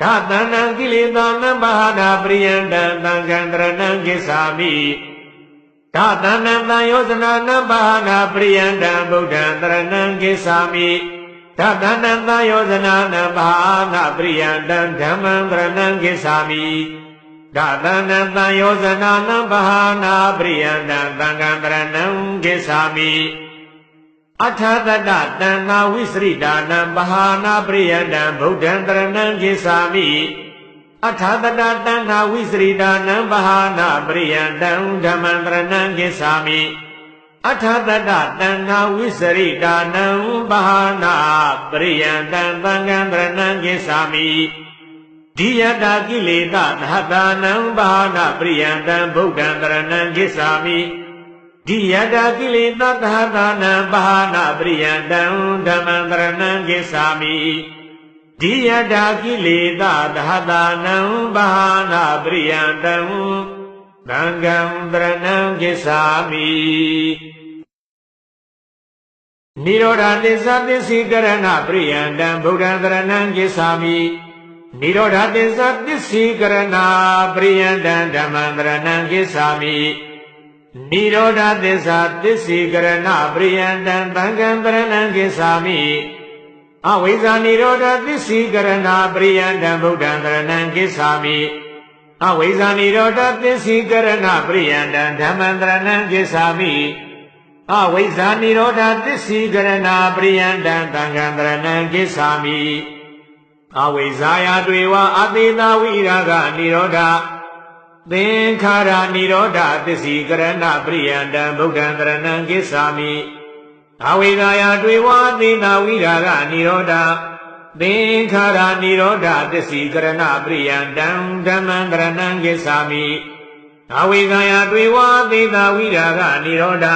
Tatana kiletana bahana priyantang banggang taranang kisami. Tatananda yosanana bahana priyantang buddhang taranang kisami. Tatananda yosanana bahana priyantang dhammang taranang kisami. Tatananda yosanana bahana priyantang banggang taranang kisami. Athatata tanna visridana bahana priyantang buddhang taranang kisami. Athatata tanna visridana bahana priyantang dhammang taranang kisami. Athatata tanna visridana bahana priyantang banggang taranang kisami. Diyata kileta dhatanang bahana priyantang buddhang taranang kisami. Diyata kileta dhatanang bahana priyantang dhammang taranang kisami. Diyata kileta dhatanang bahana priyantang banggang taranang kisami. Nirodha tissa tissikarana priyantang buddhang taranang kisami. Nirodha tissa tissikarana priyantang dhammang taranang kisami. Nirodha tissa tissikarana priyantang banggang taranang kisami. Avesa nirodha tissikarana priyantang buddhang taranang kisami. Avesa nirodha tissikarana priyantang dhammang taranang kisami. Avesa nirodha tissikarana priyantang banggang taranang kisami. Avesaya dveva atita viraga nirodha သင်္ခါရနိရောဓသစ္စီကရဏပရိယန္တံဗုဒ္ဓံတရဏံကိစ္ဆာမိအဝိဇ္ဇာယတွေ့ဝါသေနာဝိရာဂနိရောဓသင်္ခါရနိရောဓသစ္စီကရဏပရိယန္တံဓမ္မံတရဏံကိစ္ဆာမိအဝိဇ္ဇာယတွေ့ဝါသေနာဝိရာဂနိရောဓ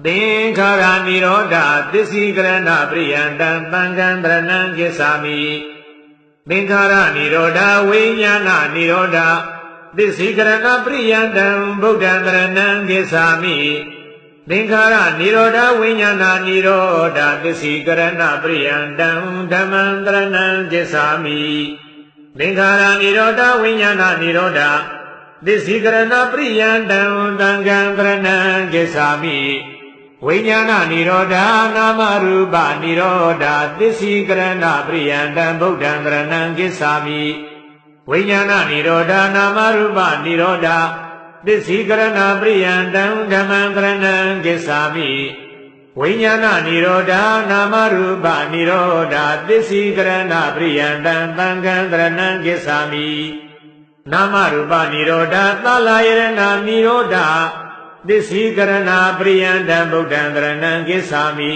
သင်္ခါရနိရောဓသစ္စီကရဏပရိယန္တံသံဃံတရဏံကိစ္ဆာမိသင်္ခါရနိရောဓဝိညာဏနိရောဓသစ္စီကရဏပရိယန္တံဗုဒ္ဓံတရဏံကိစ္ဆာမိသင်္ခါရနိရောဓဝိညာဏနိရောဓသစ္စီကရဏပရိယန္တံဓမ္မံတရဏံကိစ္ဆာမိသင်္ခါရနိရောဓဝိညာဏနိရောဓသစ္စီကရဏပရိယန္တံသံဃံတရဏံကိစ္ဆာမိဝိညာဏနိရောဓနာမရူပနိရောဓသစ္စီကရဏပရိယန္တံဗုဒ္ဓံတရဏံကိစ္ဆာမိဝိညာဏနိရောဓနာမရူပနိရောဓသစ္စီကရဏပရိယန္တံဓမ္မံတရဏံကိစ္ဆာမိဝိညာဏနိရောဓနာမရူပနိရောဓသစ္စီကရဏပရိယန္တံသံဃံတရဏံကိစ္ဆာမိနာမရူပနိရောဓသလယရဏနိရောဓသစ္စီကရဏပရိယန္တံဗုဒ္ဓံတရဏံကိစ္ဆာမိ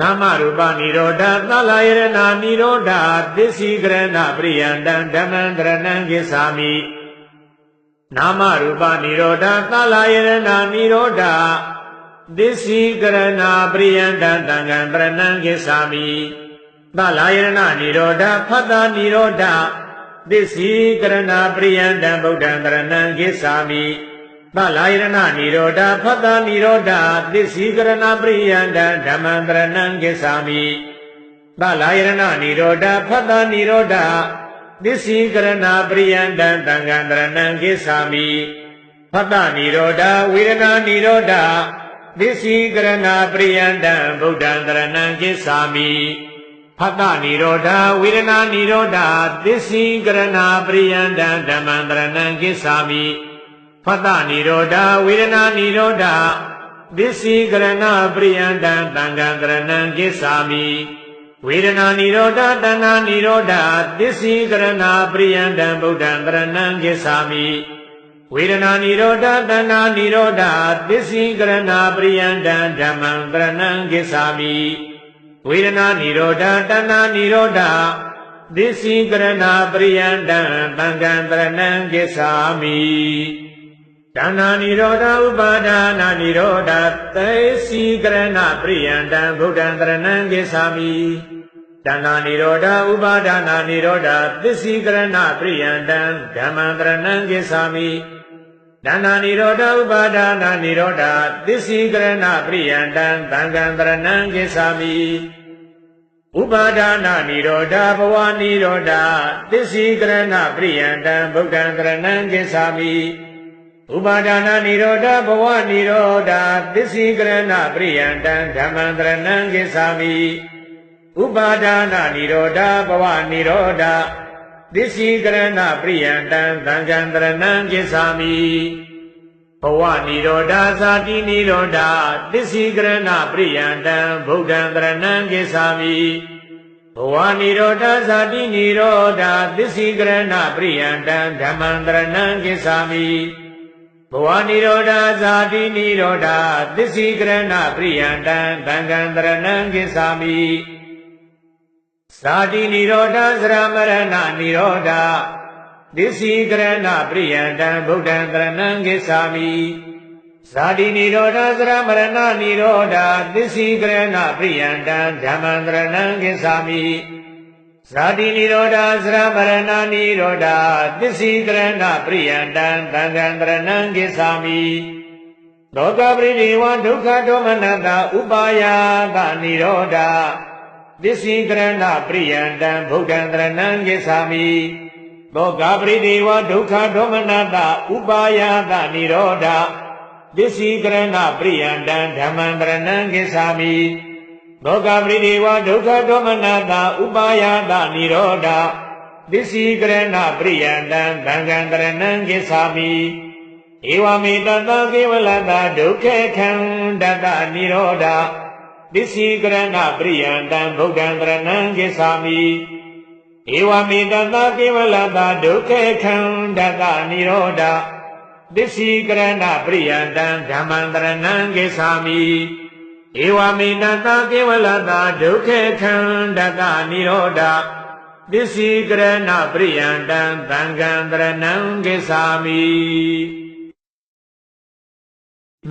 နာမရူပနိရောဓသလယရဏနိရောဓသစ္စီကရဏပရိယန္တံဓမ္မံတရဏံကိစ္ဆာမိနာမရူပနိရောဓသလယရဏနိရောဓသစ္စီကရဏပရိယန္တံသံဃံတရဏံကိစ္ဆာမိသလယရဏနိရောဓဖတ္တနိရောဓသစ္စီကရဏပရိယန္တံဗုဒ္ဓံတရဏံကိစ္ဆာမိသလယရဏနိရောဓဖတ္တနိရောဓသစ္စီကရဏပရိယန္တံဓမ္မံတရဏံကိစ္ဆာမိသလယရဏနိရောဓဖတ္တနိရောဓသစ္စီကရဏပရိယန္တံသံဃံတရဏံကိစ္ဆာမိဖတ္တနိရောဓဝေဒနာနိရောဓသစ္စီကရဏပရိယန္တံဗုဒ္ဓံတရဏံကိစ္ဆာမိဖတ္တနိရောဓဝေဒနာနိရောဓသစ္စီကရဏပရိယန္တံဓမ္မံတရဏံကိစ္ဆာမိဖတ္တနိရောဓဝေဒနာနိရောဓသစ္စီကရဏပရိယန္တံသံဃံတရဏံကိစ္ဆာမိဝေဒနာနိရောဓတဏှာနိရောဓသစ္စီကရဏပရိယန္တံဗုဒ္ဓံတရဏံကိစ္ဆာမိဝေဒနာနိရောဓတဏှာနိရောဓသစ္စီကရဏပရိယန္တံဓမ္မံတရဏံကိစ္ဆာမိဝေဒနာနိရောဓတဏှာနိရောဓသစ္စီကရဏပရိယန္တံသံဃံတရဏံကိစ္ဆာမိတဏှာနိရောဓဥပါဒာနာနိရောဓသစ္စီကရဏပရိယန္တံဗုဒ္ဓံတရဏံကိစ္ဆာမိတဏှာနိရောဓဥပါဒာနာနိရောဓသစ္စီကရဏပရိယန္တံဓမ္မံတရဏံကိစ္ဆာမိတဏှာနိရောဓဥပါဒာနာနိရောဓသစ္စီကရဏပရိယန္တံသံဃံတရဏံကိစ္ဆာမိဥပါဒာနာနိရောဓဘဝနိရောဓသစ္စီကရဏပရိယန္တံဗုဒ္ဓံတရဏံကိစ္ဆာမိဥပါဒာနာနိရောဓဘဝနိရောဓသစ္စီကရဏပရိယန္တံဓမ္မံတရဏံကိစ္ဆာမိဥပါဒာနာနိရောဓဘဝနိရောဓသစ္စီကရဏပရိယန္တံသံဃံတရဏံကိစ္ဆာမိဘဝနိရောဓဇာတိနိရောဓသစ္စီကရဏပရိယန္တံဗုဒ္ဓံတရဏံကိစ္ဆာမိဘဝနိရောဓဇာတိနိရောဓသစ္စီကရဏပရိယန္တံဓမ္မံတရဏံကိစ္ဆာမိဘဝနိရောဓဇာတိနိရောဓသစ္စီကရဏပရိယန္တံသံဃံတရဏံကိစ္ဆာမိဇာတိနိရောဓသရမရဏနိရောဓသစ္စီကရဏပရိယန္တံဗုဒ္ဓံတရဏံကိစ္ဆာမိဇာတိနိရောဓသရမရဏနိရောဓသစ္စီကရဏပရိယန္တံဓမ္မံတရဏံကိစ္ဆာမိဇာတိနိရောဓသရမရဏနိရောဓသစ္စီကရဏပရိယန္တံသံဃံတရဏံကိစ္ဆာမိလောကပရိဒေဝဒုက္ခဒေါမနတဥပါယသနိရောဓသစ္စီကရဏပရိယန္တံဗုဒ္ဓံတရဏံကိစ္ဆာမိလောကပရိဒေဝဒုက္ခဒေါမနတဥပါယသနိရောဓသစ္စီကရဏပရိယန္တံဓမ္မံတရဏံကိစ္ဆာမိလောကပရိဒေဝဒုက္ခဒေါမနတဥပါယသနိရောဓသစ္စီကရဏပရိယန္တံသံဃံတရဏံကိစ္ဆာမိဧဝမေတတကေဝလတဒုက္ခခန္တတနိရောဓသစ္စီကရဏပရိယန္တံဗုဒ္ဓံတရဏံကိစ္ဆာမိ ဧဝမေတ္တကေဝလတဒုက္ခေခန္ဓတနိရောဓသစ္စီကရဏပရိယံတံဓမ္မံတရဏံဂစ္ဆာမိဧဝမေတ္တကေဝလတဒုက္ခေခန္ဓတနိရောဓသစ္စီကရဏပရိယံတံသံဃံတရဏံဂစ္ဆာမိ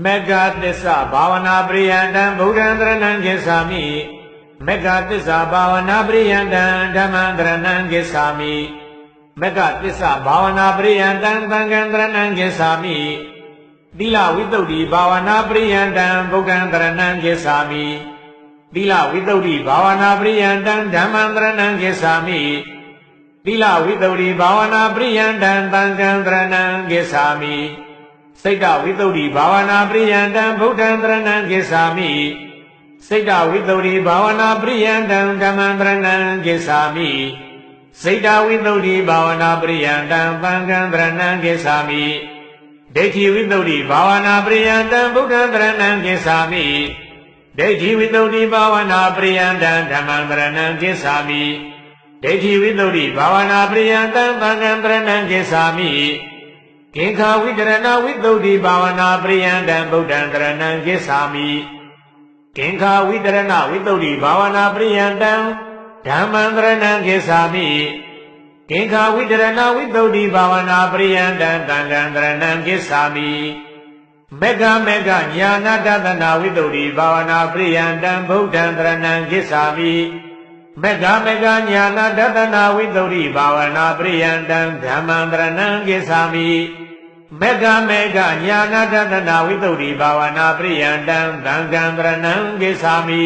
မေဃသစ္စာဘာဝနာပရိယံတံဗုဒ္ဓံတရဏံဂစ္ဆာမိမေဃသစ္စာဘာဝနာပရိယံတံဓမ္မံတရဏံဂစ္ဆာမိမေဃသစ္စာဘာဝနာပရိယံတံသံဃံတရဏံဂစ္ဆာမိသီလဝိတ္တုဘာဝနာပရိယံတံဗုဒ္ဓံတရဏံဂစ္ဆာမိသီလဝိတ္တုဘာဝနာပရိယံတံဓမ္မံတရဏံဂစ္ဆာမိသီလဝိတ္တုဘာဝနာပရိယံတံသံဃံတရဏံဂစ္ဆာမိစိတ်တဝိတ္တုဘာဝနာပရိယံတံဗုဒ္ဓံတရဏံဂစ္ဆာမိစိတ်တဝိတ္တုဘာဝနာပရိယံတံဓမ္မံတရဏံဂစ္ဆာမိစိတ်တဝိတ္တုဘာဝနာပရိယံတံသံဃံတရဏံဂစ္ဆာမိဒိဋ္ဌိဝိတ္တုဘာဝနာပရိယံတံဗုဒ္ဓံတရဏံဂစ္ဆာမိဒိဋ္ဌိဝိတ္တုဘာဝနာပရိယံတံဓမ္မံတရဏံဂစ္ဆာမိဒိဋ္ဌိဝိတ္တုဘာဝနာပရိယံတံသံဃံတရဏံဂစ္ဆာမိကိခာဝိတရဏဝိတ္တုဘာဝနာပရိယံတံဗုဒ္ဓံတရဏံဂစ္ဆာမိကိခာဝိတရဏဝိတ္တုဘာဝနာပရိယံတံဓမ္မံတရဏံဂစ္ဆာမိကိခာဝိတရဏဝိတ္တုဘာဝနာပရိယံတံသံဃံတရဏံဂစ္ဆာမိမေဃမေဃညာနာတသနာဝိတ္တုဘာဝနာပရိယံတံဗုဒ္ဓံတရဏံဂစ္ဆာမိမေဃမေဃညာနာတသနာဝိတ္တုဘာဝနာပရိယံတံဓမ္မံတရဏံဂစ္ဆာမိမေဃမေဃညာနာတသနာဝိတ္တုဘာဝနာပရိယံတံသံဃံတရဏံဂစ္ဆာမိ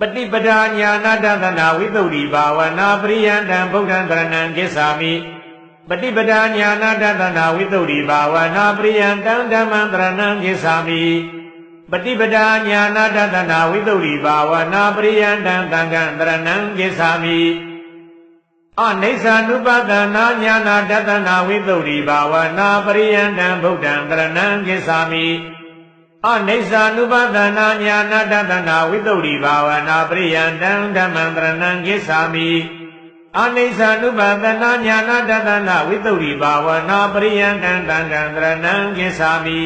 ပฏิပဒာညာနာတသနာဝိတ္တုဘာဝနာပရိယံတံဗုဒ္ဓံတရဏံဂစ္ဆာမိပฏิပဒာညာနာတသနာဝိတ္တုဘာဝနာပရိယံတံဓမ္မံတရဏံဂစ္ဆာမိပฏิပဒာညာနာတသနာဝိတ္တုဘာဝနာပရိယံတံသံဃံတရဏံဂစ္ဆာမိအနိစ္စ ानु ပဒနာညာနာတသနာဝိတ္တုဘာဝနာပရိယံတံဗုဒ္ဓံတရဏံဂစ္ဆာမိအနိစ္စ ानु ပဒနာညာနာတသနာဝိတ္တုဘာဝနာပရိယံတံဓမ္မံတရဏံဂစ္ဆာမိအနိစ္စ ानु ပဒနာညာနာတသနာဝိတ္တုဘာဝနာပရိယံတံသံဃံတရဏံဂစ္ဆာမိ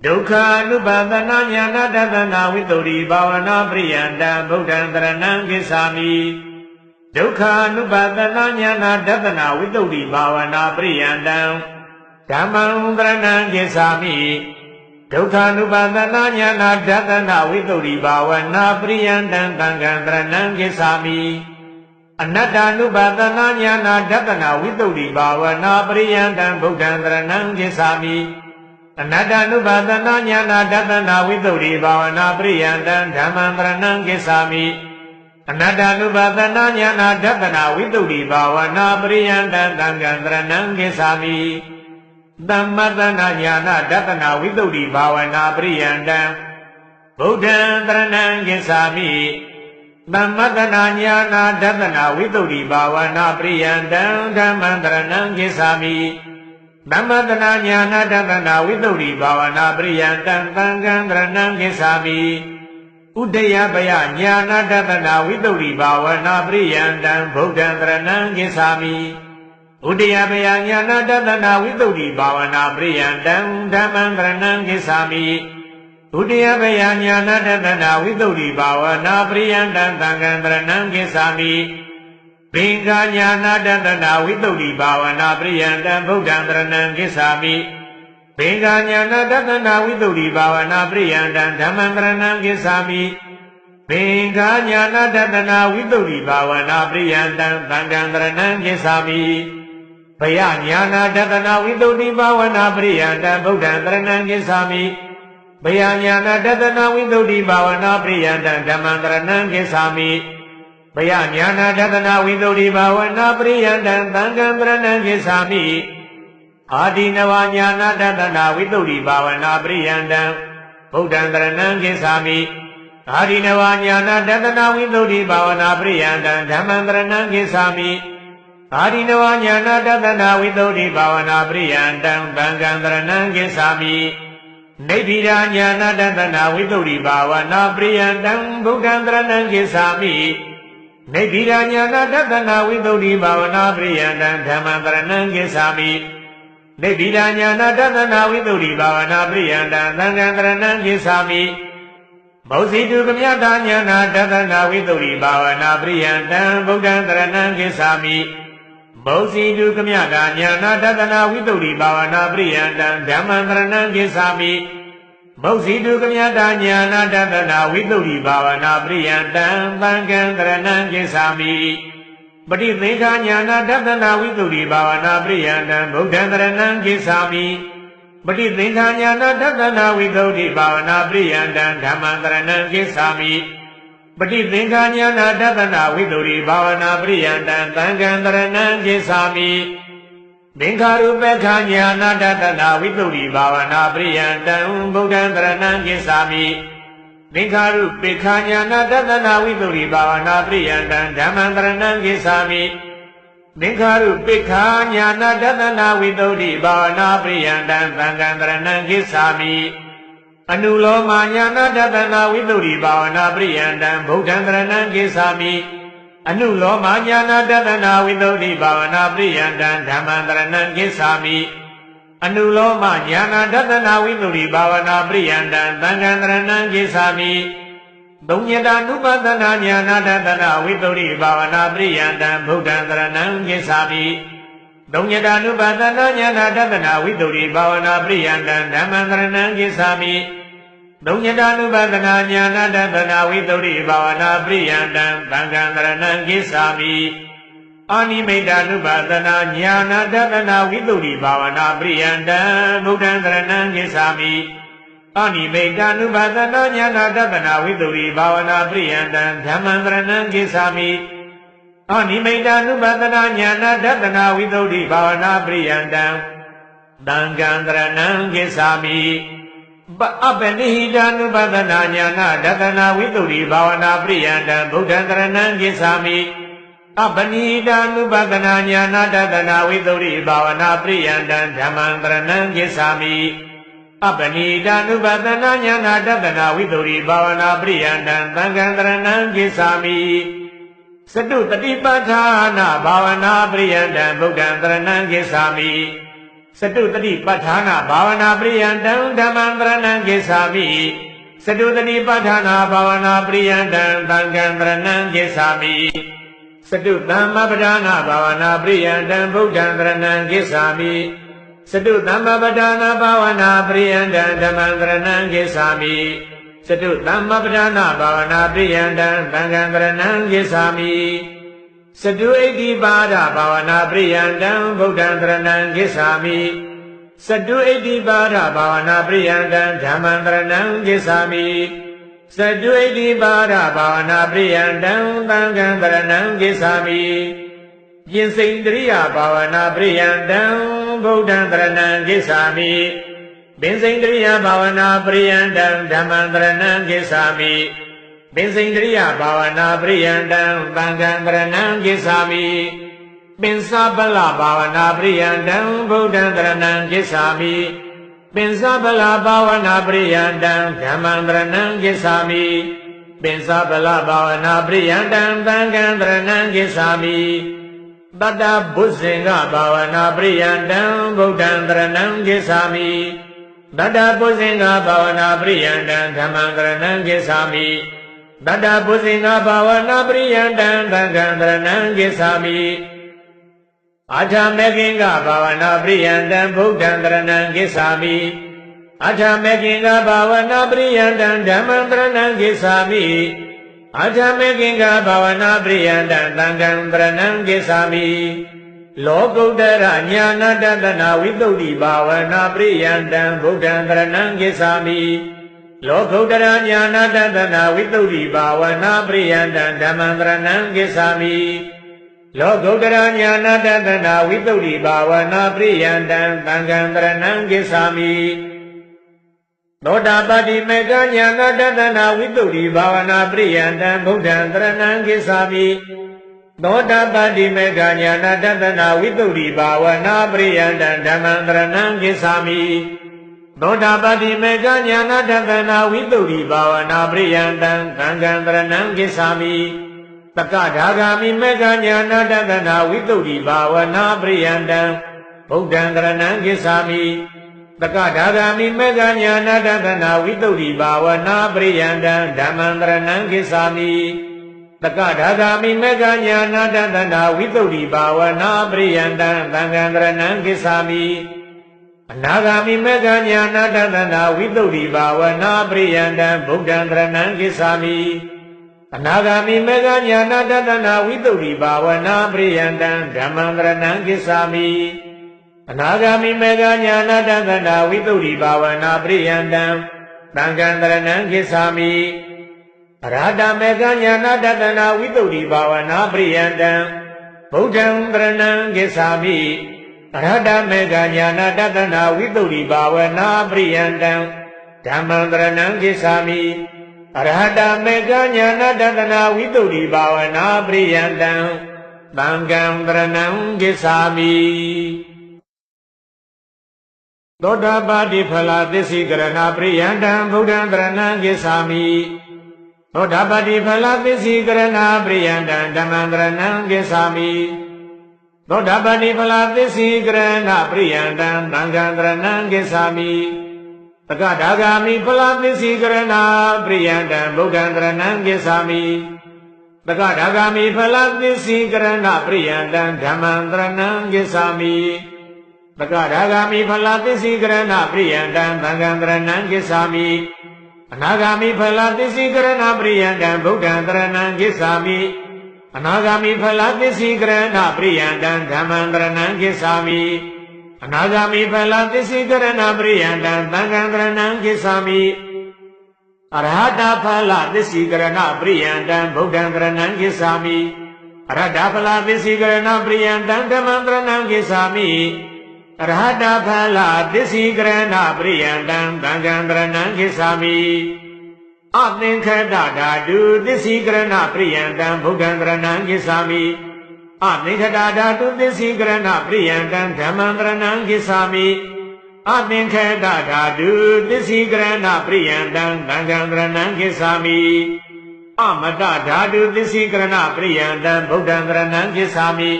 ဒုက္ခ ानु ပဒနာညာနာတသနာဝိတ္တုဘာဝနာပရိယံတံဗုဒ္ဓံတရဏံဂစ္ဆာမိဒုက္ခ ानु ပဒနာညာနာတသနာဝိတ္တုဘာဝနာပရိယံတံဓမ္မံတရဏံဂစ္ဆာမိဒုက္ခ ानु ပဒနာညာနာတသနာဝိတ္တုဘာဝနာပရိယံတံသံဃံတရဏံဂစ္ဆာမိအနတ္တ ानु ပဒနာညာနာတသနာဝိတ္တုဘာဝနာပရိယံတံဗုဒ္ဓံတရဏံဂစ္ဆာမိအနတ္တ ानु ပဒနာညာနာတသနာဝိတ္တုဘာဝနာပရိယံတံဓမ္မံတရဏံဂစ္ဆာမိအနတ္တ ानु ပဒနာညာနာတသနာဝိတ္တုဘာဝနာပရိယံတံသံဃံတရဏံဂစ္ဆာမိသမ္မတနာညာနာတသနာဝိတ္တုဘာဝနာပရိယံတံဗုဒ္ဓံတရဏံဂစ္ဆာမိသမ္မတနာညာနာတသနာဝိတ္တုဘာဝနာပရိယံတံဓမ္မံတရဏံဂစ္ဆာမိသမ္မတနာညာနာတသနာဝိတ္တုဘာဝနာပရိယံတံသံဃံတရဏံဂစ္ဆာမိဥဒယပယညာနာတသနာဝိတ္တုဘာဝနာပရိယံတံဗုဒ္ဓံတရဏံဂစ္ဆာမိဥဒယပယညာနာတသနာဝိတ္တုဘာဝနာပရိယံတံဓမ္မံတရဏံဂစ္ဆာမိဥဒယပယညာနာတသနာဝိတ္တုဘာဝနာပရိယံတံသံဃံတရဏံဂစ္ဆာမိဘင်္ဂညာနာတသနာဝိတ္တုဘာဝနာပရိယံတံဗုဒ္ဓံတရဏံဂစ္ဆာမိဘင်္ဂညာနာတသနာဝိတ္တုဘာဝနာပရိယံတံဓမ္မံတရဏံဂစ္ဆာမိဘင်္ဂညာနာတသနာဝိတ္တုဘာဝနာပရိယံတံသံဃံတရဏံဂစ္ဆာမိဘယညာနာတသနာဝိတ္တုဘာဝနာပရိယံတံဗုဒ္ဓံတရဏံဂစ္ဆာမိဘယညာနာတသနာဝိတ္တုဘာဝနာပရိယံတံဓမ္မံတရဏံဂစ္ဆာမိဘယညာနာတသနာဝိတ္တုဘာဝနာပရိယံတံသံဃံတရဏံဂစ္ဆာမိအာဒီနဝညာနာတသနာဝိတ္တုဘာဝနာပရိယံတံဗုဒ္ဓံတရဏံဂစ္ဆာမိအာဒီနဝညာနာတသနာဝိတ္တုဘာဝနာပရိယံတံဓမ္မံတရဏံဂစ္ဆာမိအာဒီနဝညာနာတသနာဝိတ္တုဘာဝနာပရိယံတံသံဃံတရဏံဂစ္ဆာမိနိဗ္ဗိဒာညာနာတသနာဝိတ္တုဘာဝနာပရိယံတံဗုဒ္ဓံတရဏံဂစ္ဆာမိ နေဗိဒာညာနာတတနာဝိသုဒ္ဓိဘာဝနာပရိယန္တံဓမ္မံတရဏံကိသာမိနေဗိဒာညာနာတတနာဝိသုဒ္ဓိဘာဝနာပရိယန္တံသံဃံတရဏံကိသာမိမောဇိတုကမြတာညာနာတတနာဝိသုဒ္ဓိဘာဝနာပရိယန္တံဗုဒ္ဓံတရဏံကိသာမိမောဇိတုကမြတာညာနာတတနာဝိသုဒ္ဓိဘာဝနာပရိယန္တံဓမ္မံတရဏံကိသာမိမောဇိတုကမြတာညာနာတတနာဝိသုဒ္ဓိဘာဝနာပရိယန္တံသံဃံတရဏံကိသာမိပฏิသင်္ခာညာနာတတနာဝိသုဒ္ဓိဘာဝနာပရိယန္တံဗုဒ္ဓံတရဏံကိသာမိပฏิသင်္ခာညာနာတတနာဝိသုဒ္ဓိဘာဝနာပရိယန္တံဓမ္မံတရဏံကိသာမိပฏิသင်္ခာညာနာတတနာဝိသုဒ္ဓိဘာဝနာပရိယန္တံသံဃံတရဏံကိသာမိသင်္ခါရုပ္ပခာညာနာတတနာဝိသုဒ္ဓိဘာဝနာပရိယန္တံဗုဒ္ဓံတရဏံကိသာမိသင်္ခါရုပ္ပခာညာနာတတနာဝိသုဒ္ဓိဘာဝနာပရိယန္တံဓမ္မံတရဏံကိသာမိသင်္ခါရုပ္ပခာညာနာတတနာဝိသုဒ္ဓိဘာဝနာပရိယန္တံသံဃံတရဏံကိသာမိအနုလောမညာနာတတနာဝိသုဒ္ဓိဘာဝနာပရိယန္တံဗုဒ္ဓံတရဏံကိသာမိအနုလောမညာနာတတနာဝိသုဒ္ဓိဘာဝနာပရိယန္တံဓမ္မံတရဏံကိသာမိအနုလောမညာနာတတနာဝိသုဒ္ဓိဘာဝနာပရိယန္တံသံဃံတရဏံကိသာမိသုံးညတာနုပသနာညာနာတတနာဝိသုဒ္ဓိဘာဝနာပရိယန္တံဗုဒ္ဓံတရဏံကိသာမိသုံးညတာနုပသနာညာနာတတနာဝိသုဒ္ဓိဘာဝနာပရိယန္တံဓမ္မံတရဏံကိသာမိသုံးညတာနုပသနာညာနာတတနာဝိသုဒ္ဓိဘာဝနာပရိယန္တံသံဃံတရဏံကိသာမိအာနိမိတ်တာနုပသနာညာနာတတနာဝိသုဒ္ဓိဘာဝနာပရိယန္တံဗုဒ္ဓံတရဏံကိသာမိအာနိမိတ်တာနုပသနာညာနာတတနာဝိသုဒ္ဓိဘာဝနာပရိယန္တံဓမ္မံတရဏံကိသာမိအာနိမိတ်တာနုပသနာညာနာတတနာဝိသုဒ္ဓိဘာဝနာပရိယန္တံသံဃံတရဏံကိသာမိအပနိဟိတာနုပသနာညာနာတတနာဝိသုဒ္ဓိဘာဝနာပရိယန္တံဗုဒ္ဓံတရဏံကိသာမိအပနိဟိတာနုပသနာညာနာတတနာဝိသုဒ္ဓိဘာဝနာပရိယန္တံဓမ္မံတရဏံကိသာမိအပနိဟိတာနုပသနာညာနာတတနာဝိသုဒ္ဓိဘာဝနာပရိယန္တံသံဃံတရဏံကိသာမိစတုတတိပဋ္ဌာနာဘာဝနာပရိယန္တံဗုဒ္ဓံတရဏံကိသာမိစတုတတိပဋ္ဌာနာဘာဝနာပရိယန္တံဓမ္မံတရဏံကိသာမိစတုတတိပဋ္ဌာနာဘာဝနာပရိယန္တံသံဃံတရဏံကိသာမိစတုသမ္မပဋ္ဌာနာဘာဝနာပရိယန္တံဗုဒ္ဓံတရဏံကိသာမိစတုသမ္မပဋ္ဌာနာဘာဝနာပရိယန္တံဓမ္မံတရဏံကိသာမိစတုသမ္မပဋ္ဌာနာဘာဝနာပရိယန္တံသံဃံတရဏံကိသာမိစတုဣတိပါဒဘာဝနာပရိယန္တံဗုဒ္ဓံတရဏံကိသာမိစတုဣတိပါဒဘာဝနာပရိယန္တံဓမ္မံတရဏံကိသာမိစတုဣတိပါဒဘာဝနာပရိယန္တံသံဃံတရဏံကိသာမိပြင်စိန်တရိယဘာဝနာပရိယန္တံဗုဒ္ဓံတရဏံကိသာမိပင်စိန်တရိယဘာဝနာပရိယန္တံဓမ္မံတရဏံကိသာမိပင်စိန်တရိယဘာဝနာပရိယန္တံသံဃံတရဏံကိသာမိပင်စပလဘာဝနာပရိယန္တံဗုဒ္ဓံတရဏံကိသာမိပင်စပလဘာဝနာပရိယန္တံဓမ္မံတရဏံကိသာမိပင်စပလဘာဝနာပရိယန္တံသံဃံတရဏံကိသာမိတတ္တဘုဇင်္ဂဘာဝနာပရိယန္တံဗုဒ္ဓံတရဏံကိသာမိတတ္တဘုဇင်္ဂဘာဝနာပရိယန္တံဓမ္မံတရဏံကိသာမိတတ္တဘုဇင်္ဂဘာဝနာပရိယန္တံသံဃံတရဏံကိသာမိအာထမေကိင်္ဂဘာဝနာပရိယန္တံဗုဒ္ဓံတရဏံကိသာမိအာထမေကိင်္ဂဘာဝနာပရိယန္တံဓမ္မံတရဏံကိသာမိအာထမေကိင်္ဂဘာဝနာပရိယန္တံသံဃံတရဏံကိသာမိလောကုတ္တရညာနာတတနာဝိသုဒ္ဓိဘာဝနာပရိယန္တံဗုဒ္ဓံတရဏံကိသာမိလောကုတ္တရညာနာတတနာဝိသုဒ္ဓိဘာဝနာပရိယန္တံဓမ္မံတရဏံကိသာမိလောကုတ္တရညာနာတတနာဝိသုဒ္ဓိဘာဝနာပရိယန္တံသံဃံတရဏံကိသာမိသောတာပတ္တိမေကညာနာတတနာဝိသုဒ္ဓိဘာဝနာပရိယန္တံဗုဒ္ဓံတရဏံကိသာမိသောတာပတ္တိမေကညာနာတတနာဝိသုဒ္ဓိဘာဝနာပရိယန္တံဓမ္မံတရဏံကိသာမိသောတာပတ္တိမေကညာနာတတနာဝိသုဒ္ဓိဘာဝနာပရိယန္တံသံဃံတရဏံကိသာမိ တက္ကဒါဂာမိမေကညာနာတတနာဝိတုဒ္ဓိဘာဝနာပရိယန္တံဗုဒ္ဓံတရဏံကိသာမိတက္ကဒါဂာမိမေကညာနာတတနာဝိတုဒ္ဓိဘာဝနာပရိယန္တံဓမ္မံတရဏံကိသာမိတက္ကဒါဂာမိမေကညာနာတတနာဝိတုဒ္ဓိဘာဝနာပရိယန္တံသံဃံတရဏံကိသာမိအနာဂာမိမေကညာနာတတနာဝိတုဒ္ဓိဘာဝနာပရိယန္တံဗုဒ္ဓံတရဏံကိသာမိအနာဂာမိမေကညာနာတတနာဝိတုဒ္ဓိဘာဝနာပရိယန္တံဓမ္မံတရဏံကိသာမိအနာဂာမိမေကညာနာတတနာဝိတုဒ္ဓိဘာဝနာပရိယန္တံသံဃံတရဏံကိသာမိအရဟတမေကညာနာတတနာဝိတုဒ္ဓိဘာဝနာပရိယန္တံဗုဒ္ဓံတရဏံကိသာမိအရဟတမေကညာနာတတနာဝိတုဒ္ဓိဘာဝနာပရိယန္တံဓမ္မံတရဏံကိသာမိအရဟတမေကညာနာတတနာဝိတုဒ္ဓိဘာဝနာပရိယန္တံသံဃံတရဏံကိသာမိသောတာပတိဖလသစ္စိကရဏပရိယန္တံဗုဒ္ဓံတရဏံကိသာမိသောတာပတိဖလသစ္စိကရဏပရိယန္တံဓမ္မံတရဏံကိသာမိသောတာပတိဖလသစ္စိကရဏပရိယန္တံသံဃံတရဏံကိသာမိတက္ကဒါဂာမိဖလသစ္စိကရဏပရိယန္တံဗုဒ္ဓံတရဏံကိသာမိတက္ကဒါဂာမိဖလသစ္စိကရဏပရိယန္တံဓမ္မံတရဏံကိသာမိတက္ကဒါဂာမိဖလသစ္စိကရဏပရိယန္တံသံဃံတရဏံကိသာမိအနာဂာမိဖလသစ္စိကရဏပရိယန္တံဗုဒ္ဓံတရဏံကိသာမိအနာဂာမိဖလသစ္စိကရဏပရိယန္တံဓမ္မံတရဏံကိသာမိအနာဂာမိဖလသစ္စိကရဏပရိယန္တံသံဃံတရဏံကိသာမိအရဟတဖလသစ္စိကရဏပရိယန္တံဗုဒ္ဓံတရဏံကိသာမိအရဟတဖလသစ္စိကရဏပရိယန္တံဓမ္မံတရဏံကိသာမိအရဟတဖလသစ္စိကရဏပရိယန္တံသံဃံတရဏံကိသာမိအသင်္ခတဓာတုသစ္စိကရဏပရိယန္တံဗုဒ္ဓံတရဏံကိသာမိအသင်္ခတဓာတုသစ္စိကရဏပရိယန္တံဓမ္မံတရဏံကိသာမိအသင်္ခတဓာတုသစ္စိကရဏပရိယန္တံသံဃံတရဏံကိသာမိအမတဓာတုသစ္စိကရဏပရိယန္တံဗုဒ္ဓံတရဏံကိသာမိ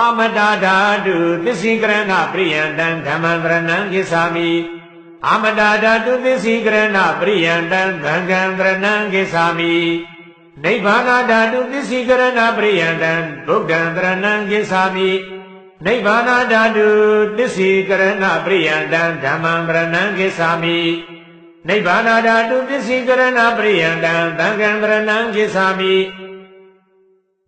အမတဓာတုသစ္စိကရဏပရိယန္တံဓမ္မံတရဏံကိသာမိအမတဓာတုသစ္စိကရဏပရိယန္တံသံဃံတရဏံကိသာမိနိဗ္ဗာနဓာတုသစ္စိကရဏပရိယန္တံဗုဒ္ဓံတရဏံကိသာမိနိဗ္ဗာနဓာတုသစ္စိကရဏပရိယန္တံဓမ္မံတရဏံကိသာမိနိဗ္ဗာနဓာတုသစ္စိကရဏပရိယန္တံသံဃံတရဏံကိသာမိ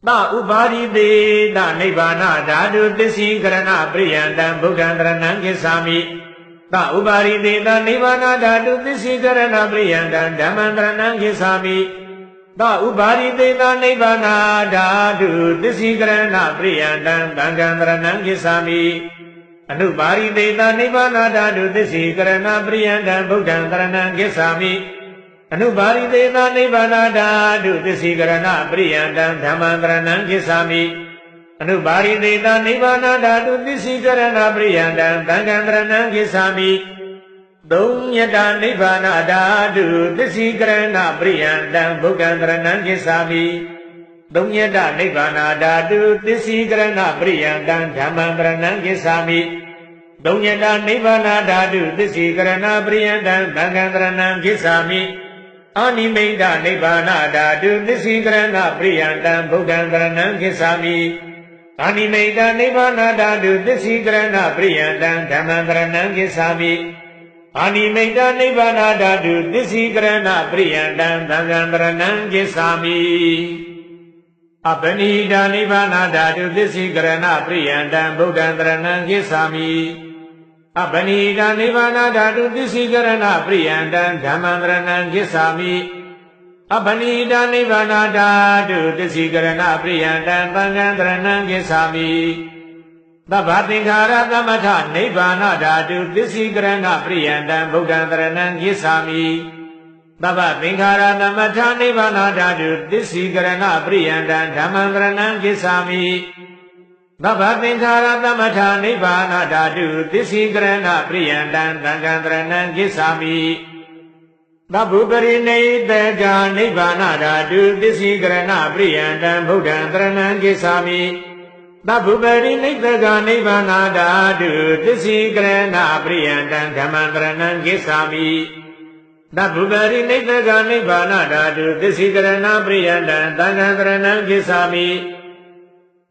သဥပါရိသေသနိဗ္ဗာနဓာတုသစ္စိကရဏပရိယန္တံဗုဒ္ဓံတရဏံကိသာမိသဥပါရိသေသနိဗ္ဗာနဓာတုသစ္စိကရဏပရိယန္တံဓမ္မံတရဏံကိသာမိသဥပါရိသေသနိဗ္ဗာနဓာတုသစ္စိကရဏပရိယန္တံသံဃံတရဏံကိသာမိအနုပါရိသေသနိဗ္ဗာနဓာတုသစ္စိကရဏပရိယန္တံဗုဒ္ဓံတရဏံကိသာမိအနုပါရိသေသနိဗ္ဗာနဓာတုသစ္စိကရဏပရိယန္တံဓမ္မံတရဏံကိသာမိအနုပါရိသေသနိဗ္ဗာနဓာတုသစ္စိကရဏပရိယန္တံသံဃံတရဏံကိသာမိသုံးယတနိဗ္ဗာနဓာတုသစ္စိကရဏပရိယန္တံဗုဒ္ဓံတရဏံကိသာမိသုံးယတနိဗ္ဗာနဓာတုသစ္စိကရဏပရိယန္တံဓမ္မံတရဏံကိသာမိသုံးယတနိဗ္ဗာနဓာတုသစ္စိကရဏပရိယန္တံသံဃံတရဏံကိသာမိအာနိမိတ်နိဗ္ဗာနဓာတုသစ္စိကရဏပရိယန္တံဗုဒ္ဓံတရဏံကိသာမိအာနိမိတ်နိဗ္ဗာနဓာတုသစ္စိကရဏပရိယန္တံဓမ္မံတရဏံကိသာမိအာနိမိတ်နိဗ္ဗာနဓာတုသစ္စိကရဏပရိယန္တံသံဃံတရဏံကိသာမိအပနိဒာနိဗ္ဗာနဓာတုသစ္စိကရဏပရိယန္တံဗုဒ္ဓံတရဏံကိသာမိအပနိဒာနိဗ္ဗာနဓာတုသစ္စိကရဏပရိယန္တံဓမ္မံတရဏံကိသာမိအပနိဒာနိဗ္ဗာနဓာတုသစ္စိကရဏပရိယန္တံသံဃံတရဏံကိသာမိသဗ္ဗသင်္ခါရသမထနိဗ္ဗာနဓာတုသစ္စိကရဏပရိယန္တံဗုဒ္ဓံတရဏံကိသာမိသဗ္ဗသင်္ခါရသမထနိဗ္ဗာနဓာတုသစ္စိကရဏပရိယန္တံဓမ္မံတရဏံကိသာမိသဗ္ဗသင်္ခါရသမထနိဗ္ဗာနဓာတုသစ္စိကရဏပရိယန္တံသံဃံတရဏံကိသာမိ သဗ္ဗုပရိနိတကနိဗ္ဗာနဓာတုသစ္စိကရဏပရိယံတံဗုဒ္ဓံတရဏံကိစ္ဆာမိသဗ္ဗုပရိနိတကနိဗ္ဗာနဓာတုသစ္စိကရဏပရိယံတံဓမ္မံတရဏံကိစ္ဆာမိသဗ္ဗုပရိနိတကနိဗ္ဗာနဓာတုသစ္စိကရဏပရိယံတံသံဃံတရဏံကိစ္ဆာမိ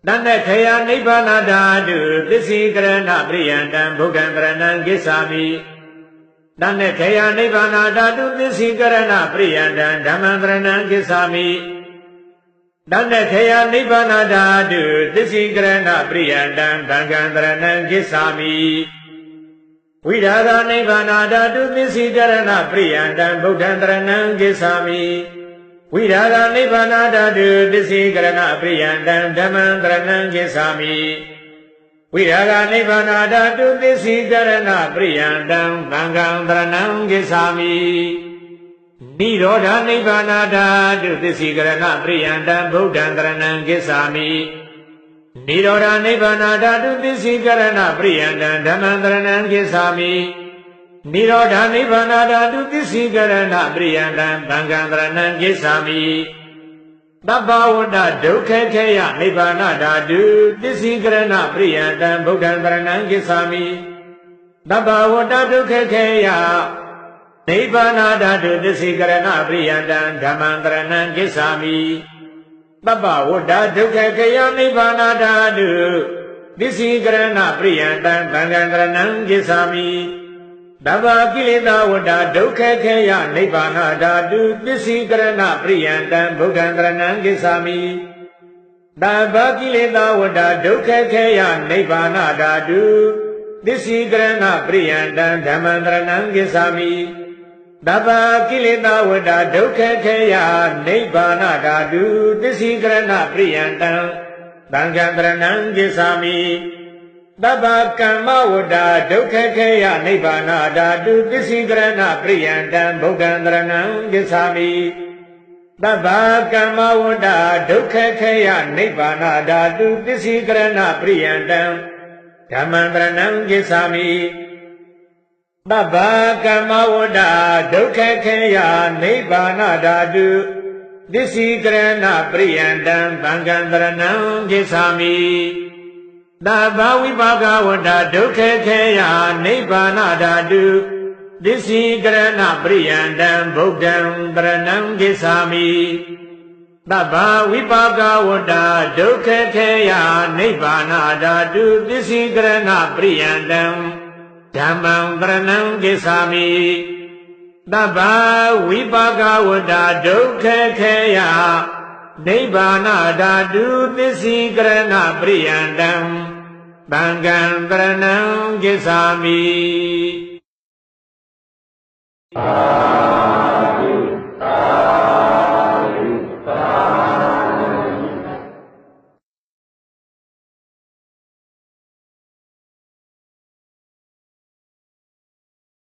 တဏ္ဍခေယနိဗ္ဗာနဓာတုသစ္စိကရဏပရိယံတံဗုဒ္ဓံတရဏံကိစ္ဆာမိတဏ္ဍခေယနိဗ္ဗာနဓာတုသစ္စိကရဏပရိယံတံဓမ္မံတရဏံကိစ္ဆာမိတဏ္ဍခေယနိဗ္ဗာနဓာတုသစ္စိကရဏပရိယံတံသံဃံတရဏံကိစ္ဆာမိဝိရာဂနိဗ္ဗာနဓာတုသစ္စိကရဏပရိယံတံဗုဒ္ဓံတရဏံကိစ္ဆာမိဝိရာဂနိဗ္ဗာနဓာတုသစ္စိကရဏပရိယံတံဓမ္မံတရဏံကိစ္ဆာမိဝိရာဂနိဗ္ဗာနဓာတုသစ္စိကရဏပရိယံတံသံဃံတရဏံကိစ္ဆာမိနိရောဓနိဗ္ဗာနဓာတုသစ္စိကရဏပရိယံတံဗုဒ္ဓံတရဏံကိစ္ဆာမိနိရောဓနိဗ္ဗာနဓာတုသစ္စိကရဏပရိယံတံဓမ္မံတရဏံကိစ္ဆာမိနိရောဓနိဗ္ဗာနဓာတုသစ္စိကရဏပရိယံတံသံဃံတရဏံကိစ္ဆာမိသဗ္ဗဝတ္တဒုက္ခခေယနိဗ္ဗာနဓာတုသစ္စိကရဏပရိယံတံဗုဒ္ဓံတရဏံကိစ္ဆာမိသဗ္ဗဝတ္တဒုက္ခခေယနိဗ္ဗာနဓာတုသစ္စိကရဏပရိယံတံဓမ္မံတရဏံကိစ္ဆာမိသဗ္ဗဝတ္တဒုက္ခခေယနိဗ္ဗာနဓာတုသစ္စိကရဏပရိယံတံသံဃံတရဏံကိစ္ဆာမိသဗ္ဗကိလေသာဝတ္တဒုက္ခခေယနိဗ္ဗာနဓာတုသစ္စိကရဏပရိယံတံဗုဒ္ဓံတရဏံကိစ္ဆာမိသဗ္ဗကိလေသာဝတ္တဒုက္ခခေယနိဗ္ဗာနဓာတုသစ္စိကရဏပရိယံတံဓမ္မံတရဏံကိစ္ဆာမိသဗ္ဗကိလေသာဝတ္တဒုက္ခခေယနိဗ္ဗာနဓာတုသစ္စိကရဏပရိယံတံသံဃံတရဏံကိစ္ဆာမိသဗ္ဗကမ္မဝတ္တဒုက္ခခေယနိဗ္ဗာနဓာတုသစ္စိကရဏပရိယံတံဗုဒ္ဓံတရဏံကိစ္ဆာမိသဗ္ဗကမ္မဝတ္တဒုက္ခခေယနိဗ္ဗာနဓာတုသစ္စိကရဏပရိယံတံဓမ္မံတရဏံကိစ္ဆာမိသဗ္ဗကမ္မဝတ္တဒုက္ခခေယနိဗ္ဗာနဓာတုသစ္စိကရဏပရိယံတံသံဃံတရဏံကိစ္ဆာမိသဗ္ဗဝိပါကဝတ္တဒုက္ခခေယနိဗ္ဗာနဓာတုသစ္စိကရဏပရိယံတံဗုဒ္ဓံတရဏံကိစ္ဆာမိသဗ္ဗဝိပါကဝတ္တဒုက္ခခေယနိဗ္ဗာနဓာတုသစ္စိကရဏပရိယံတံဓမ္မံတရဏံကိစ္ဆာမိသဗ္ဗဝိပါကဝတ္တဒုက္ခခေယနိဗ္ဗာနဓာတုသစ္စိကရဏပရိယံတံသံဃံတရဏံကိစ္ဆာမိ